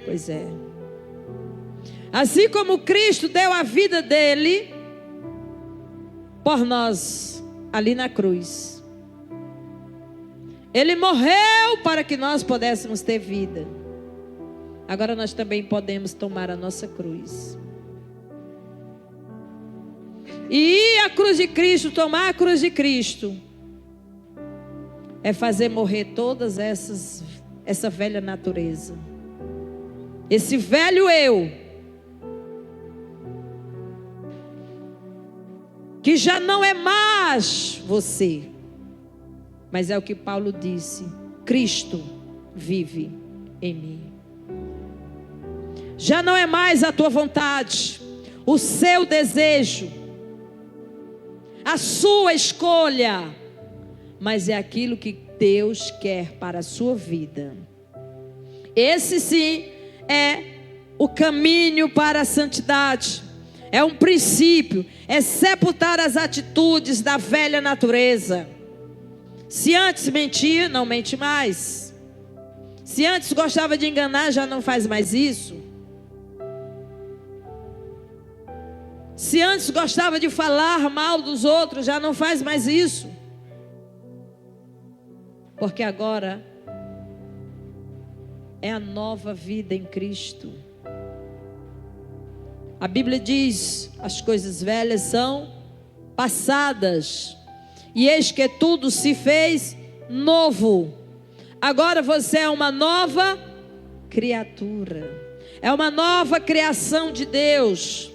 Pois é. Assim como Cristo deu a vida dele por nós ali na cruz, ele morreu para que nós pudéssemos ter vida. Agora nós também podemos tomar a nossa cruz e ir à cruz de Cristo. Tomar a cruz de Cristo é fazer morrer todas essa velha natureza, esse velho eu, que já não é mais você, mas é o que Paulo disse: Cristo vive em mim. Já não é mais a tua vontade, o seu desejo, a sua escolha, mas é aquilo que Deus quer para a sua vida. Esse sim é o caminho para a santidade. É um princípio, é sepultar as atitudes da velha natureza. Se antes mentia, não mente mais. Se antes gostava de enganar, já não faz mais isso. Se antes gostava de falar mal dos outros, já não faz mais isso. Porque agora é a nova vida em Cristo. A Bíblia diz: as coisas velhas são passadas, e eis que tudo se fez novo. Agora você é uma nova criatura, é uma nova criação de Deus.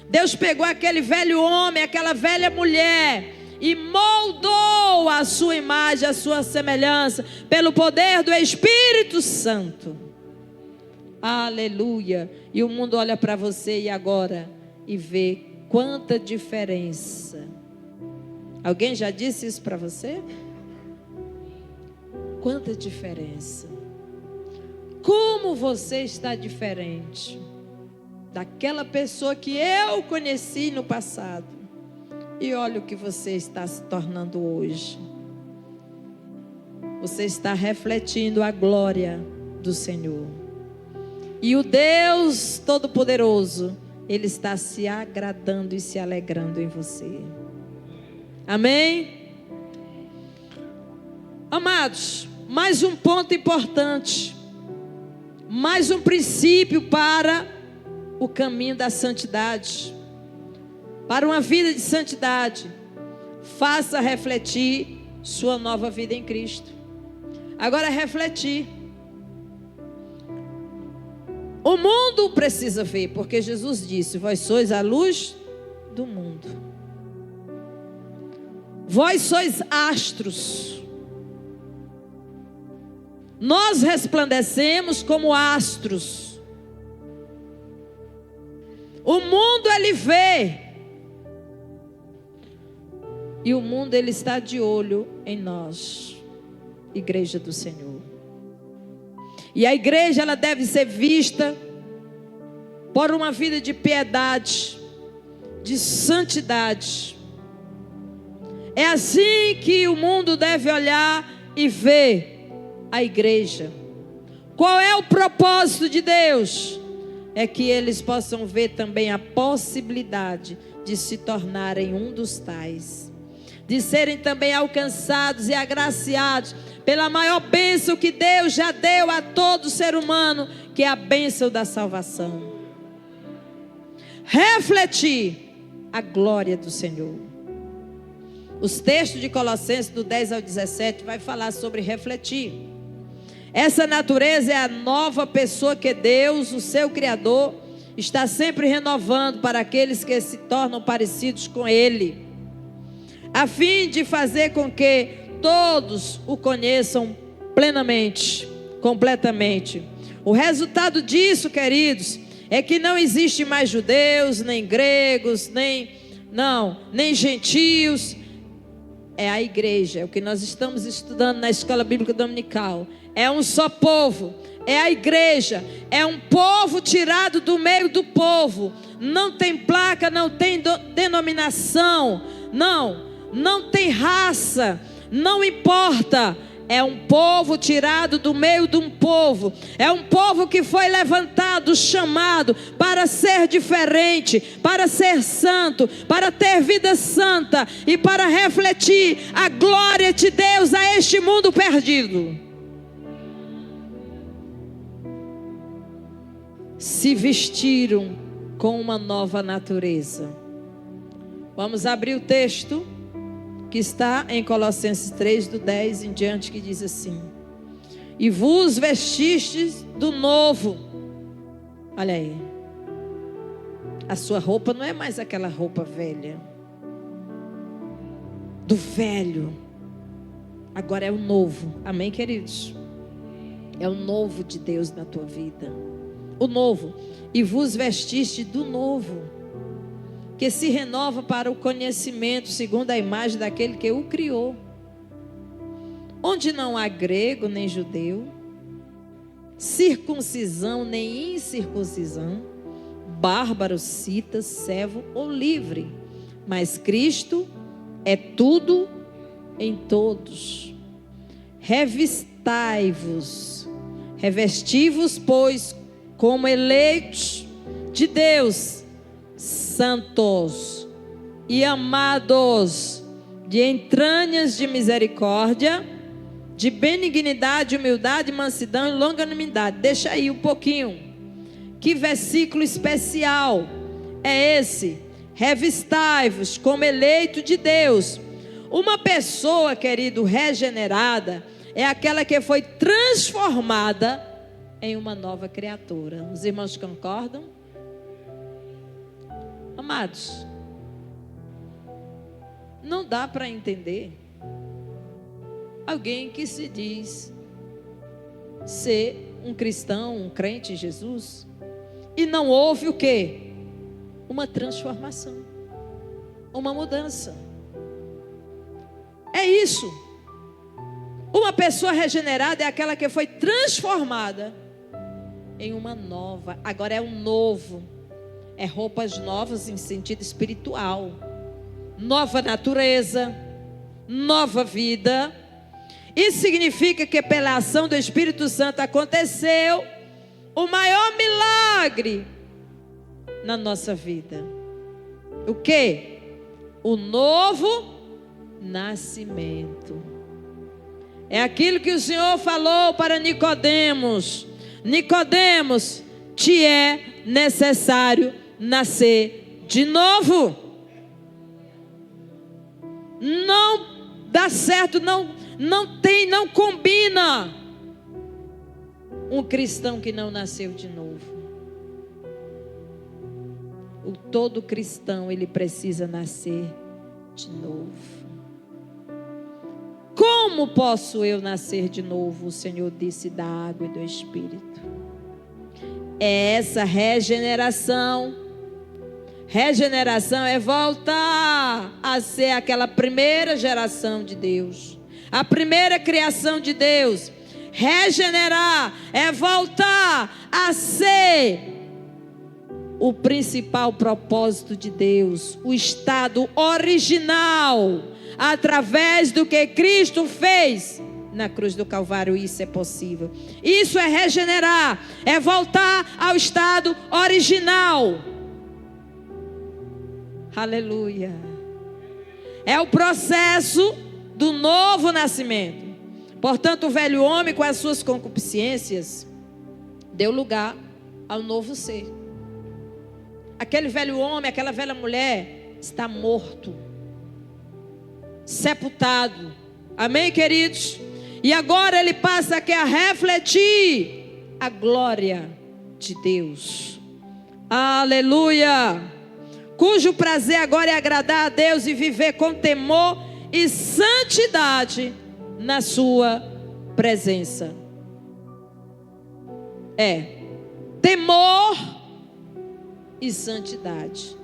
Deus pegou aquele velho homem, aquela velha mulher, e moldou a sua imagem, a sua semelhança, pelo poder do Espírito Santo. Aleluia. E o mundo olha para você e agora e vê quanta diferença. Alguém já disse isso para você? Quanta diferença. Como você está diferente daquela pessoa que eu conheci no passado. E olha o que você está se tornando hoje. Você está refletindo a glória do Senhor. E o Deus Todo-Poderoso, Ele está se agradando e se alegrando em você. Amém? Amados, mais um ponto importante. Mais um princípio para o caminho da santidade. Para uma vida de santidade, faça refletir sua nova vida em Cristo. Agora refletir. O mundo precisa ver, porque Jesus disse: vós sois a luz do mundo. Vós sois astros. Nós resplandecemos como astros. O mundo ele vê. E o mundo ele está de olho em nós, igreja do Senhor. E a igreja ela deve ser vista por uma vida de piedade, de santidade. É assim que o mundo deve olhar e ver a igreja, Qual é o propósito de Deus? É que eles possam ver também a possibilidade de se tornarem um dos tais, de serem também alcançados e agraciados pela maior bênção que Deus já deu a todo ser humano, que é a bênção da salvação. Refletir a glória do Senhor. Os textos de Colossenses do 10 ao 17 vai falar sobre refletir. Essa natureza é a nova pessoa que Deus, o seu Criador, está sempre renovando para aqueles que se tornam parecidos com Ele, a fim de fazer com que todos o conheçam plenamente, completamente. O resultado disso, queridos, é que não existe mais judeus, nem gregos, nem gentios. É a igreja, é o que nós estamos estudando na escola bíblica dominical. É um só povo, é a igreja, é um povo tirado do meio do povo. Não tem placa, não tem denominação, não tem raça, não importa. É um povo tirado do meio de um povo. É um povo que foi levantado, chamado para ser diferente, para ser santo, para ter vida santa e para refletir a glória de Deus a este mundo perdido. Se vestiram com uma nova natureza. Vamos abrir o texto que está em Colossenses 3, do 10 em diante, que diz assim: e vos vestistes do novo. Olha aí, a sua roupa não é mais aquela roupa velha, do velho, agora é o novo. Amém, queridos? É o novo de Deus na tua vida, o novo. E vos vestiste do novo, que se renova para o conhecimento segundo a imagem daquele que o criou, onde não há grego nem judeu, circuncisão nem incircuncisão, bárbaro, cita, servo ou livre, mas Cristo é tudo em todos. Revesti-vos, pois, como eleitos de Deus, santos e amados, de entranhas de misericórdia, de benignidade, humildade, mansidão e longanimidade. Deixa aí um pouquinho. Que versículo especial é esse? Revistai-vos como eleito de Deus. Uma pessoa, querido, regenerada é aquela que foi transformada em uma nova criatura. Os irmãos concordam? Amados, não dá para entender alguém que se diz ser um cristão, um crente em Jesus, e não houve o quê? Uma transformação, uma mudança. É isso. Uma pessoa regenerada é aquela que foi transformada em uma nova. Agora é um novo. É roupas novas em sentido espiritual. Nova natureza, nova vida. Isso significa que pela ação do Espírito Santo aconteceu o maior milagre na nossa vida. O quê? O novo nascimento. É aquilo que o Senhor falou para Nicodemos. Nicodemos, te é necessário nascer de novo. Não dá certo, não combina um cristão que não nasceu de novo. Todo cristão, ele precisa nascer de novo. Como posso eu nascer de novo? O Senhor disse: da água e do Espírito. É essa regeneração. Regeneração é voltar a ser aquela primeira geração de Deus, a primeira criação de Deus. Regenerar é voltar a ser o principal propósito de Deus, o estado original, através do que Cristo fez na cruz do Calvário isso é possível. Isso é regenerar, é voltar ao estado original. Aleluia. É o processo do novo nascimento. Portanto, o velho homem com as suas concupiscências deu lugar ao novo ser. Aquele velho homem, aquela velha mulher está morto, sepultado. Amém, queridos? E agora ele passa aqui a refletir a glória de Deus. Aleluia! Cujo prazer agora é agradar a Deus e viver com temor e santidade na sua presença. Temor e santidade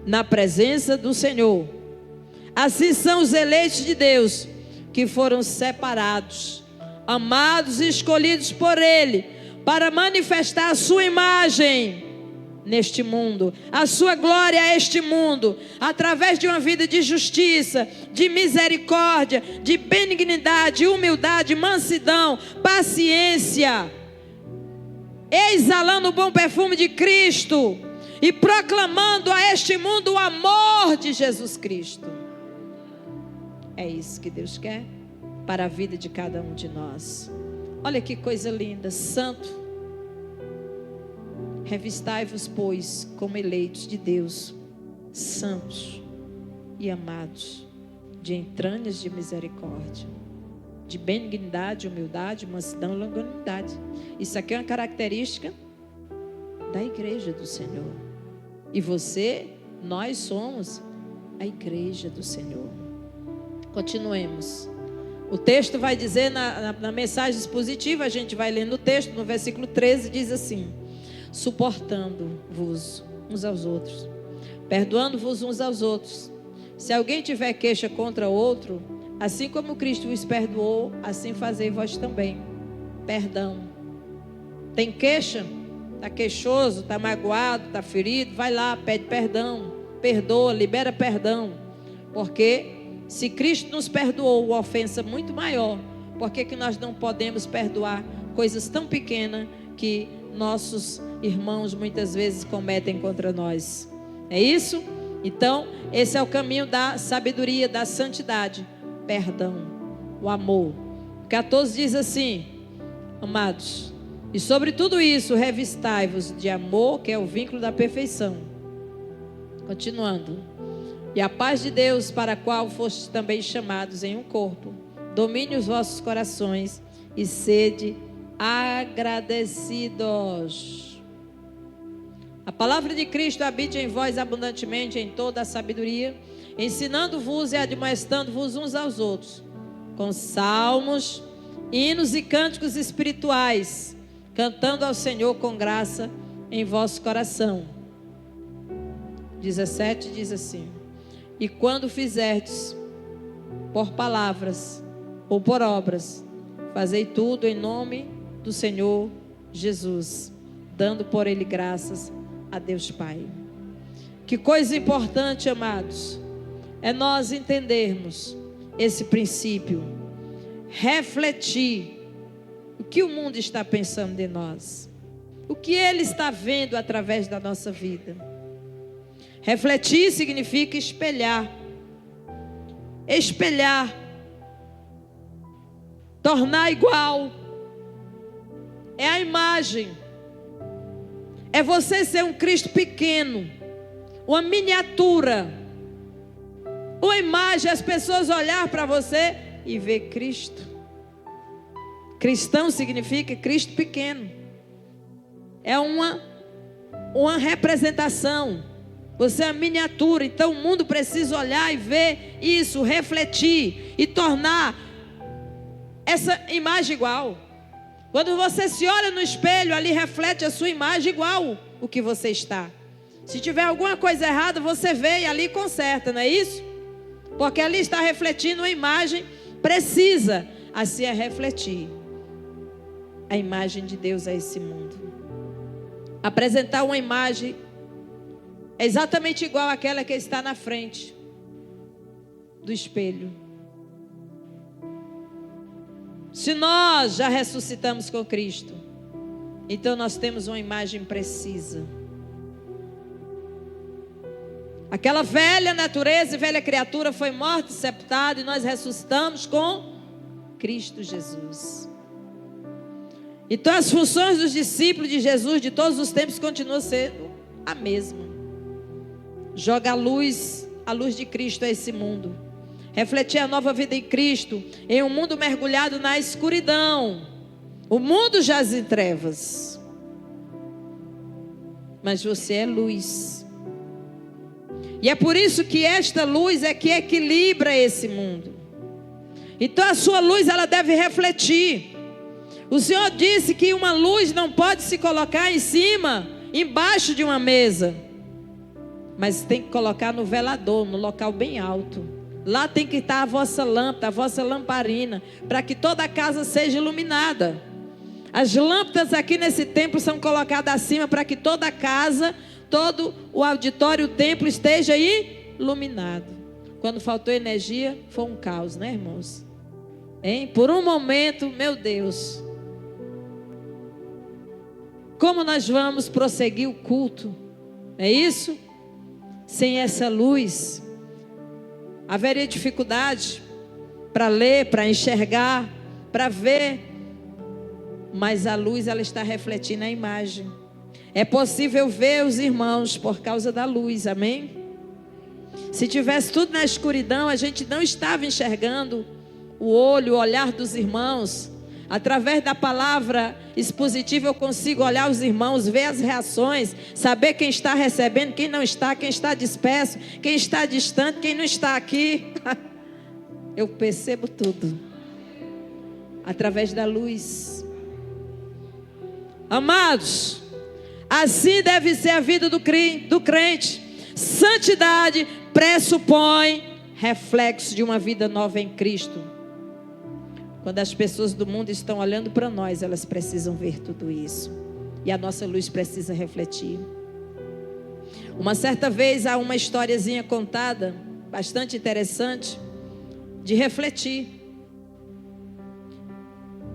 na presença do Senhor. Assim são os eleitos de Deus, que foram separados, amados e escolhidos por Ele, para manifestar a sua imagem neste mundo, a sua glória a este mundo, através de uma vida de justiça, de misericórdia, de benignidade, humildade, mansidão, paciência, exalando o bom perfume de Cristo e proclamando a este mundo o amor de Jesus Cristo. É isso que Deus quer para a vida de cada um de nós. Olha que coisa linda. Santo, revistai-vos, pois, como eleitos de Deus, santos e amados, de entranhas de misericórdia, de benignidade, humildade, mansidão e longanimidade. Isso aqui é uma característica da igreja do Senhor. E você, nós somos a igreja do Senhor. Continuemos. O texto vai dizer na mensagem expositiva, a gente vai lendo o texto, no versículo 13, diz assim: suportando-vos uns aos outros, perdoando-vos uns aos outros. Se alguém tiver queixa contra outro, assim como Cristo os perdoou, assim fazei vós também. Perdão. Tem queixa? Está queixoso, está magoado, está ferido? Vai lá, pede perdão, perdoa, libera perdão. Porque se Cristo nos perdoou uma ofensa muito maior, por que nós não podemos perdoar coisas tão pequenas que nossos irmãos muitas vezes cometem contra nós? É isso? Então, esse é o caminho da sabedoria, da santidade. Perdão, o amor. 14 diz assim: amados, e sobre tudo isso revistai-vos de amor, que é o vínculo da perfeição. Continuando. E a paz de Deus, para a qual fostes também chamados em um corpo, domine os vossos corações e sede agradecidos. A palavra de Cristo habite em vós abundantemente em toda a sabedoria, ensinando-vos e admoestando-vos uns aos outros, com salmos, hinos e cânticos espirituais, cantando ao Senhor com graça em vosso coração. 17 diz assim: e quando fizerdes por palavras ou por obras, fazei tudo em nome do Senhor Jesus, dando por Ele graças a Deus Pai. Que coisa importante, amados, é nós entendermos esse princípio, refletir o que o mundo está pensando de nós, o que ele está vendo através da nossa vida. Refletir significa espelhar, tornar igual, é a imagem, é você ser um Cristo pequeno, uma miniatura, uma imagem, as pessoas olhar para você e ver Cristo. Cristão significa Cristo pequeno, é uma representação. Você é a miniatura, então o mundo precisa olhar e ver isso, refletir e tornar essa imagem igual. Quando você se olha no espelho, ali reflete a sua imagem igual o que você está. Se tiver alguma coisa errada, você vê e ali conserta, não é isso? Porque ali está refletindo uma imagem precisa, assim é refletir a imagem de Deus a esse mundo. Apresentar uma imagem exatamente igual àquela que está na frente do espelho. Se nós já ressuscitamos com Cristo, então nós temos uma imagem precisa. Aquela velha natureza e velha criatura foi morta e sepultada, e nós ressuscitamos com Cristo Jesus. Então as funções dos discípulos de Jesus de todos os tempos continuam sendo a mesma. Joga a luz de Cristo a esse mundo. Refletir a nova vida em Cristo, em um mundo mergulhado na escuridão. O mundo jaz em trevas, mas você é luz. E é por isso que esta luz é que equilibra esse mundo. Então a sua luz, ela deve refletir. O Senhor disse que uma luz não pode se colocar em cima, embaixo de uma mesa, mas tem que colocar no velador, no local bem alto. Lá tem que estar a vossa lâmpada, a vossa lamparina, para que toda a casa seja iluminada. As lâmpadas aqui nesse templo são colocadas acima para que toda a casa, todo o auditório, o templo esteja iluminado. Quando faltou energia, foi um caos, né, irmãos? Hein? Por um momento, meu Deus, como nós vamos prosseguir o culto? É isso? Sem essa luz, haveria dificuldade para ler, para enxergar, para ver. Mas a luz, ela está refletindo a imagem. É possível ver os irmãos por causa da luz, amém? Se tivesse tudo na escuridão, a gente não estava enxergando o olho, o olhar dos irmãos. Através da palavra expositiva eu consigo olhar os irmãos, ver as reações, saber quem está recebendo, quem não está, quem está disperso, quem está distante, quem não está aqui. Eu percebo tudo através da luz. Amados, assim deve ser a vida do crente. Santidade pressupõe reflexo de uma vida nova em Cristo. Quando as pessoas do mundo estão olhando para nós, elas precisam ver tudo isso. E a nossa luz precisa refletir. Uma certa vez há uma historiazinha contada, bastante interessante, de refletir.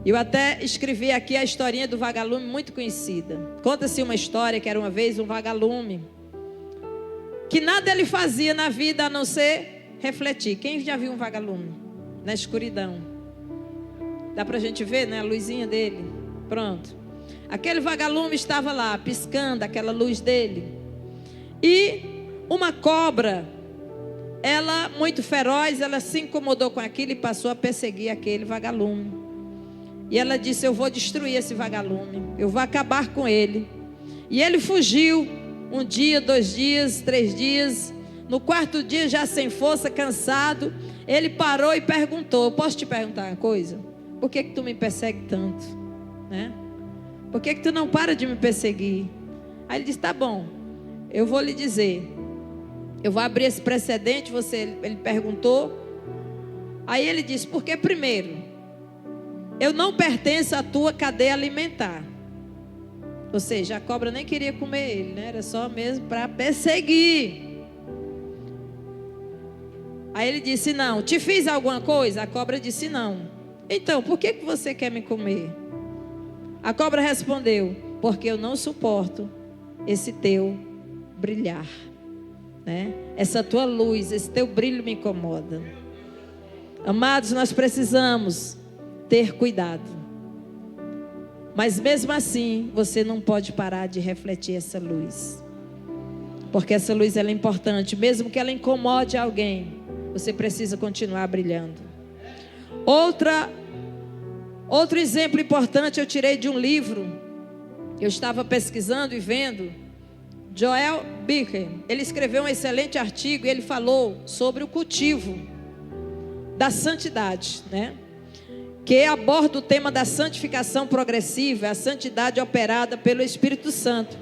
Eu até escrevi aqui a historinha do vagalume, muito conhecida. Conta-se uma história que era uma vez um vagalume, que nada ele fazia na vida a não ser refletir. Quem já viu um vagalume na escuridão? Dá pra gente ver, né? A luzinha dele. Pronto. Aquele vagalume estava lá, piscando aquela luz dele. E uma cobra, ela muito feroz, ela se incomodou com aquilo e passou a perseguir aquele vagalume. E ela disse: eu vou destruir esse vagalume, eu vou acabar com ele. E ele fugiu, 1 dia, 2 dias, 3 dias. No 4º dia, já sem força, cansado, ele parou e perguntou: posso te perguntar uma coisa? Por que tu me persegue tanto? Né? Por que tu não para de me perseguir? Aí ele disse: tá bom, eu vou lhe dizer. Eu vou abrir esse precedente. Ele perguntou. Aí ele disse: porque primeiro, eu não pertenço à tua cadeia alimentar. Ou seja, a cobra nem queria comer ele, né? Era só mesmo para perseguir. Aí ele disse: não, te fiz alguma coisa? A cobra disse: não. Então, por que você quer me comer? A cobra respondeu: porque eu não suporto esse teu brilhar, né? Essa tua luz, esse teu brilho me incomoda. Amados, nós precisamos ter cuidado. Mas mesmo assim, você não pode parar de refletir essa luz. Porque essa luz, ela é importante. Mesmo que ela incomode alguém, você precisa continuar brilhando. Outro exemplo importante eu tirei de um livro. Eu estava pesquisando e vendo. Joel Becker, ele escreveu um excelente artigo e ele falou sobre o cultivo da santidade, né? Que aborda o tema da santificação progressiva, a santidade operada pelo Espírito Santo.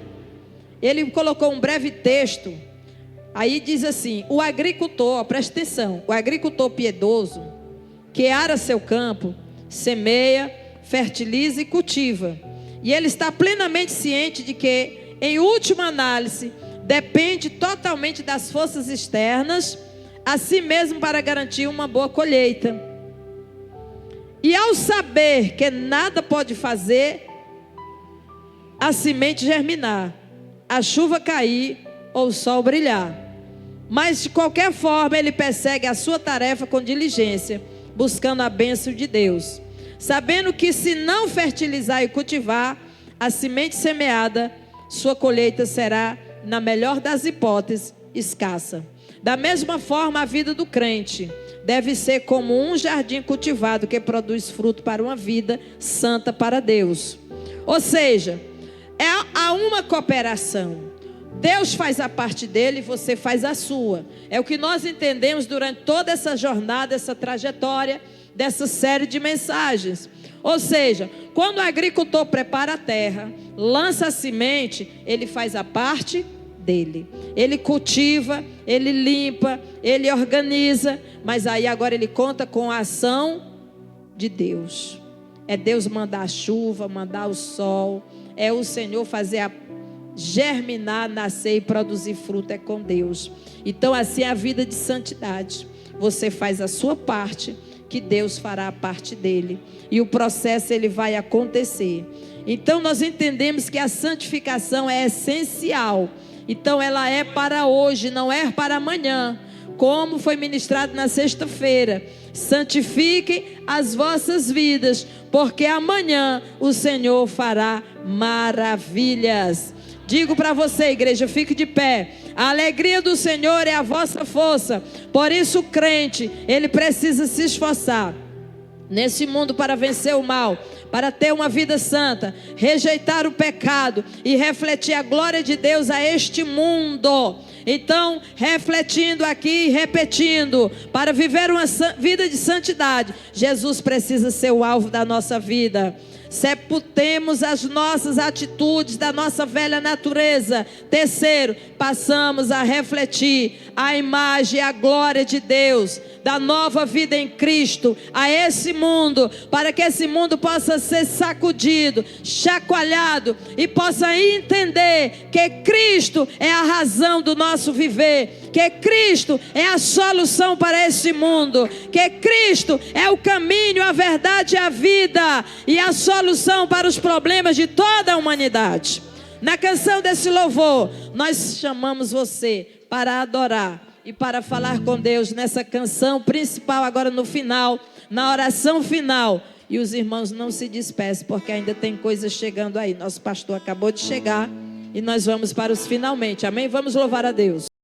Ele colocou um breve texto. Aí diz assim: o agricultor, presta atenção, o agricultor piedoso, que ara seu campo, semeia, fertiliza e cultiva. E ele está plenamente ciente de que, em última análise, depende totalmente das forças externas, a si mesmo para garantir uma boa colheita. E ao saber que nada pode fazer a semente germinar, a chuva cair ou o sol brilhar. Mas de qualquer forma ele persegue a sua tarefa com diligência, buscando a bênção de Deus, sabendo que se não fertilizar e cultivar a semente semeada, sua colheita será, na melhor das hipóteses, escassa. Da mesma forma, a vida do crente deve ser como um jardim cultivado que produz fruto para uma vida santa para Deus. Ou seja, há uma cooperação. Deus faz a parte dele e você faz a sua. É o que nós entendemos durante toda essa jornada, essa trajetória dessa série de mensagens. Ou seja, quando o agricultor prepara a terra, lança a semente, ele faz a parte dele. Ele cultiva, ele limpa, ele organiza, mas aí agora ele conta com a ação de Deus. É Deus mandar a chuva, mandar o sol, é o Senhor fazer a germinar, nascer e produzir fruto, é com Deus. Então assim é a vida de santidade. Você faz a sua parte, que Deus fará a parte dele, e o processo ele vai acontecer. Então nós entendemos que a santificação é essencial. Então ela é para hoje, não é para amanhã, como foi ministrado na sexta-feira. Santifiquem as vossas vidas, porque amanhã o Senhor fará maravilhas. Digo para você, igreja, fique de pé. A alegria do Senhor é a vossa força. Por isso o crente, ele precisa se esforçar nesse mundo para vencer o mal, para ter uma vida santa, rejeitar o pecado e refletir a glória de Deus a este mundo. Então, refletindo aqui e repetindo, para viver uma vida de santidade, Jesus precisa ser o alvo da nossa vida. Sepultemos as nossas atitudes da nossa velha natureza. Terceiro, passamos a refletir a imagem e a glória de Deus, da nova vida em Cristo, a esse mundo, para que esse mundo possa ser sacudido, chacoalhado e possa entender que Cristo é a razão do nosso viver, que Cristo é a solução para esse mundo, que Cristo é o caminho, a verdade e a vida, e a solução para os problemas de toda a humanidade. Na canção desse louvor, nós chamamos você para adorar e para falar com Deus nessa canção principal, agora no final, na oração final. E os irmãos não se dispersem, porque ainda tem coisas chegando aí. Nosso pastor acabou de chegar e nós vamos para os finalmente. Amém? Vamos louvar a Deus.